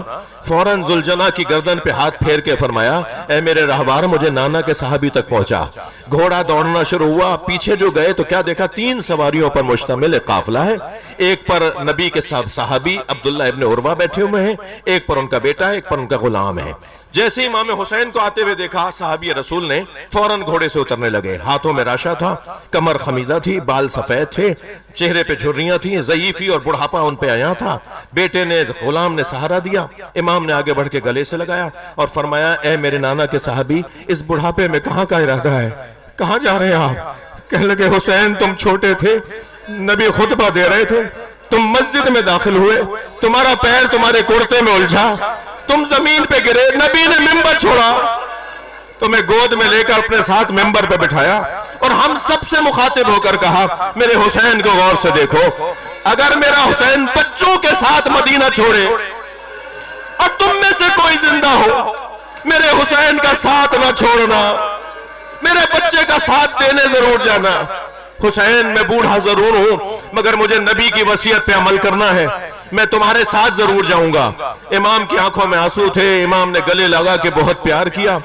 فوراً ذوالجناح کی گردن پہ ہاتھ پھیر کے فرمایا اے میرے رہبار مجھے نانا کے صحابی تک پہنچا. گھوڑا دوڑنا شروع ہوا, پیچھے جو گئے تو کیا دیکھا 3 سواریوں پر مشتمل ایک قافلہ ہے. ایک پر نبی کے صحابی عبداللہ ابن عروہ بیٹھے ہوئے ہیں, ایک پر ان کا بیٹا ہے, ایک پر ان کا غلام ہے. جیسے امام حسین کو آتے ہوئے دیکھا صحابی رسول نے فوراً گھوڑے سے اترنے لگے. ہاتھوں میں راشا تھا, کمر خمیدہ تھی, بال سفید تھے, چہرے پہ جھریاں تھیں, ضعیفی اور بڑھاپا ان پہ آیا تھا. بیٹے نے غلام نے سہارا دیا. امام نے آگے بڑھ کے گلے سے لگایا اور فرمایا اے میرے نانا کے صحابی اس بڑھاپے میں کہاں کا ارادہ ہے, کہاں جا رہے ہیں آپ؟ کہنے لگے حسین تم چھوٹے تھے, نبی خطبہ دے رہے تھے, تم مسجد میں داخل ہوئے, تمہارا پیر تمہارے کرتے میں الجھا, تم زمین پہ گرے, نبی نے ممبر چھوڑا, تمہیں گود میں لے کر اپنے ساتھ ممبر پہ بٹھایا اور ہم سب سے مخاطب ہو کر کہا میرے حسین کو غور سے دیکھو, اگر میرا حسین بچوں کے ساتھ مدینہ چھوڑے اور تم میں سے کوئی زندہ ہو میرے حسین کا ساتھ نہ چھوڑنا, میرے بچے کا ساتھ دینے ضرور جانا. حسین میں بوڑھا ضرور ہوں مگر مجھے نبی کی وصیت پہ عمل کرنا ہے، میں تمہارے ساتھ ضرور جاؤں گا۔ امام کی آنکھوں میں آنسو تھے، امام نے گلے لگا کے بہت پیار کیا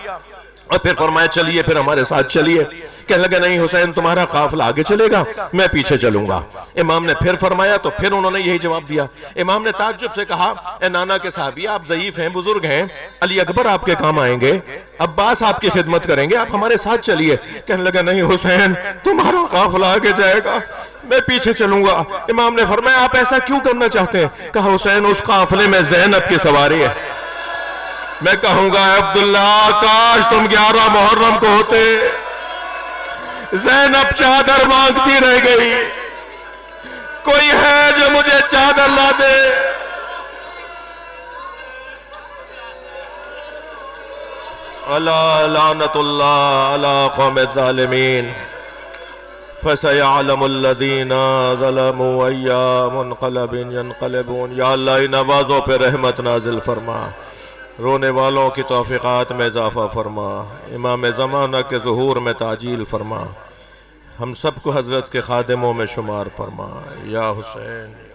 اور پھر فرمایا چلیے، پھر ہمارے ساتھ چلیے۔ کہنے لگے نہیں حسین تمہارا قافلہ آگے چلے گا، میں پیچھے چلوں گا۔ امام نے پھر فرمایا تو پھر انہوں نے یہی جواب دیا۔ امام نے تعجب سے کہا اے نانا کے صحابی، آپ ضعیف ہیں، بزرگ ہیں، علی اکبر آپ کے کام آئیں گے، عباس آپ کی خدمت کریں گے، آپ ہمارے ساتھ چلیے۔ کہنے لگا نہیں حسین تمہارا قافلہ آگے جائے گا، میں پیچھے چلوں گا۔ امام نے فرمایا آپ ایسا کیوں کرنا چاہتے ہیں؟ کہا حسین اس قافلے میں زینب کی سواری ہے۔ میں کہوں گا عبداللہ کاش تم 11 محرم کو ہوتے، زینب چادر مانگتی رہ گئی، کوئی ہے جو مجھے چادر لا دے۔ الا لعنت اللہ علی قوم الظالمین فَسَيَعْلَمُ الَّذِينَ ظَلَمُوا أَيَّ مُنْقَلَبٍ يَنْقَلِبُونَ۔ یا اللہ ان نوازوں پہ رحمت نازل فرما، رونے والوں کی توفیقات میں اضافہ فرما، امام زمانہ کے ظہور میں تعجیل فرما، ہم سب کو حضرت کے خادموں میں شمار فرما یا حسین۔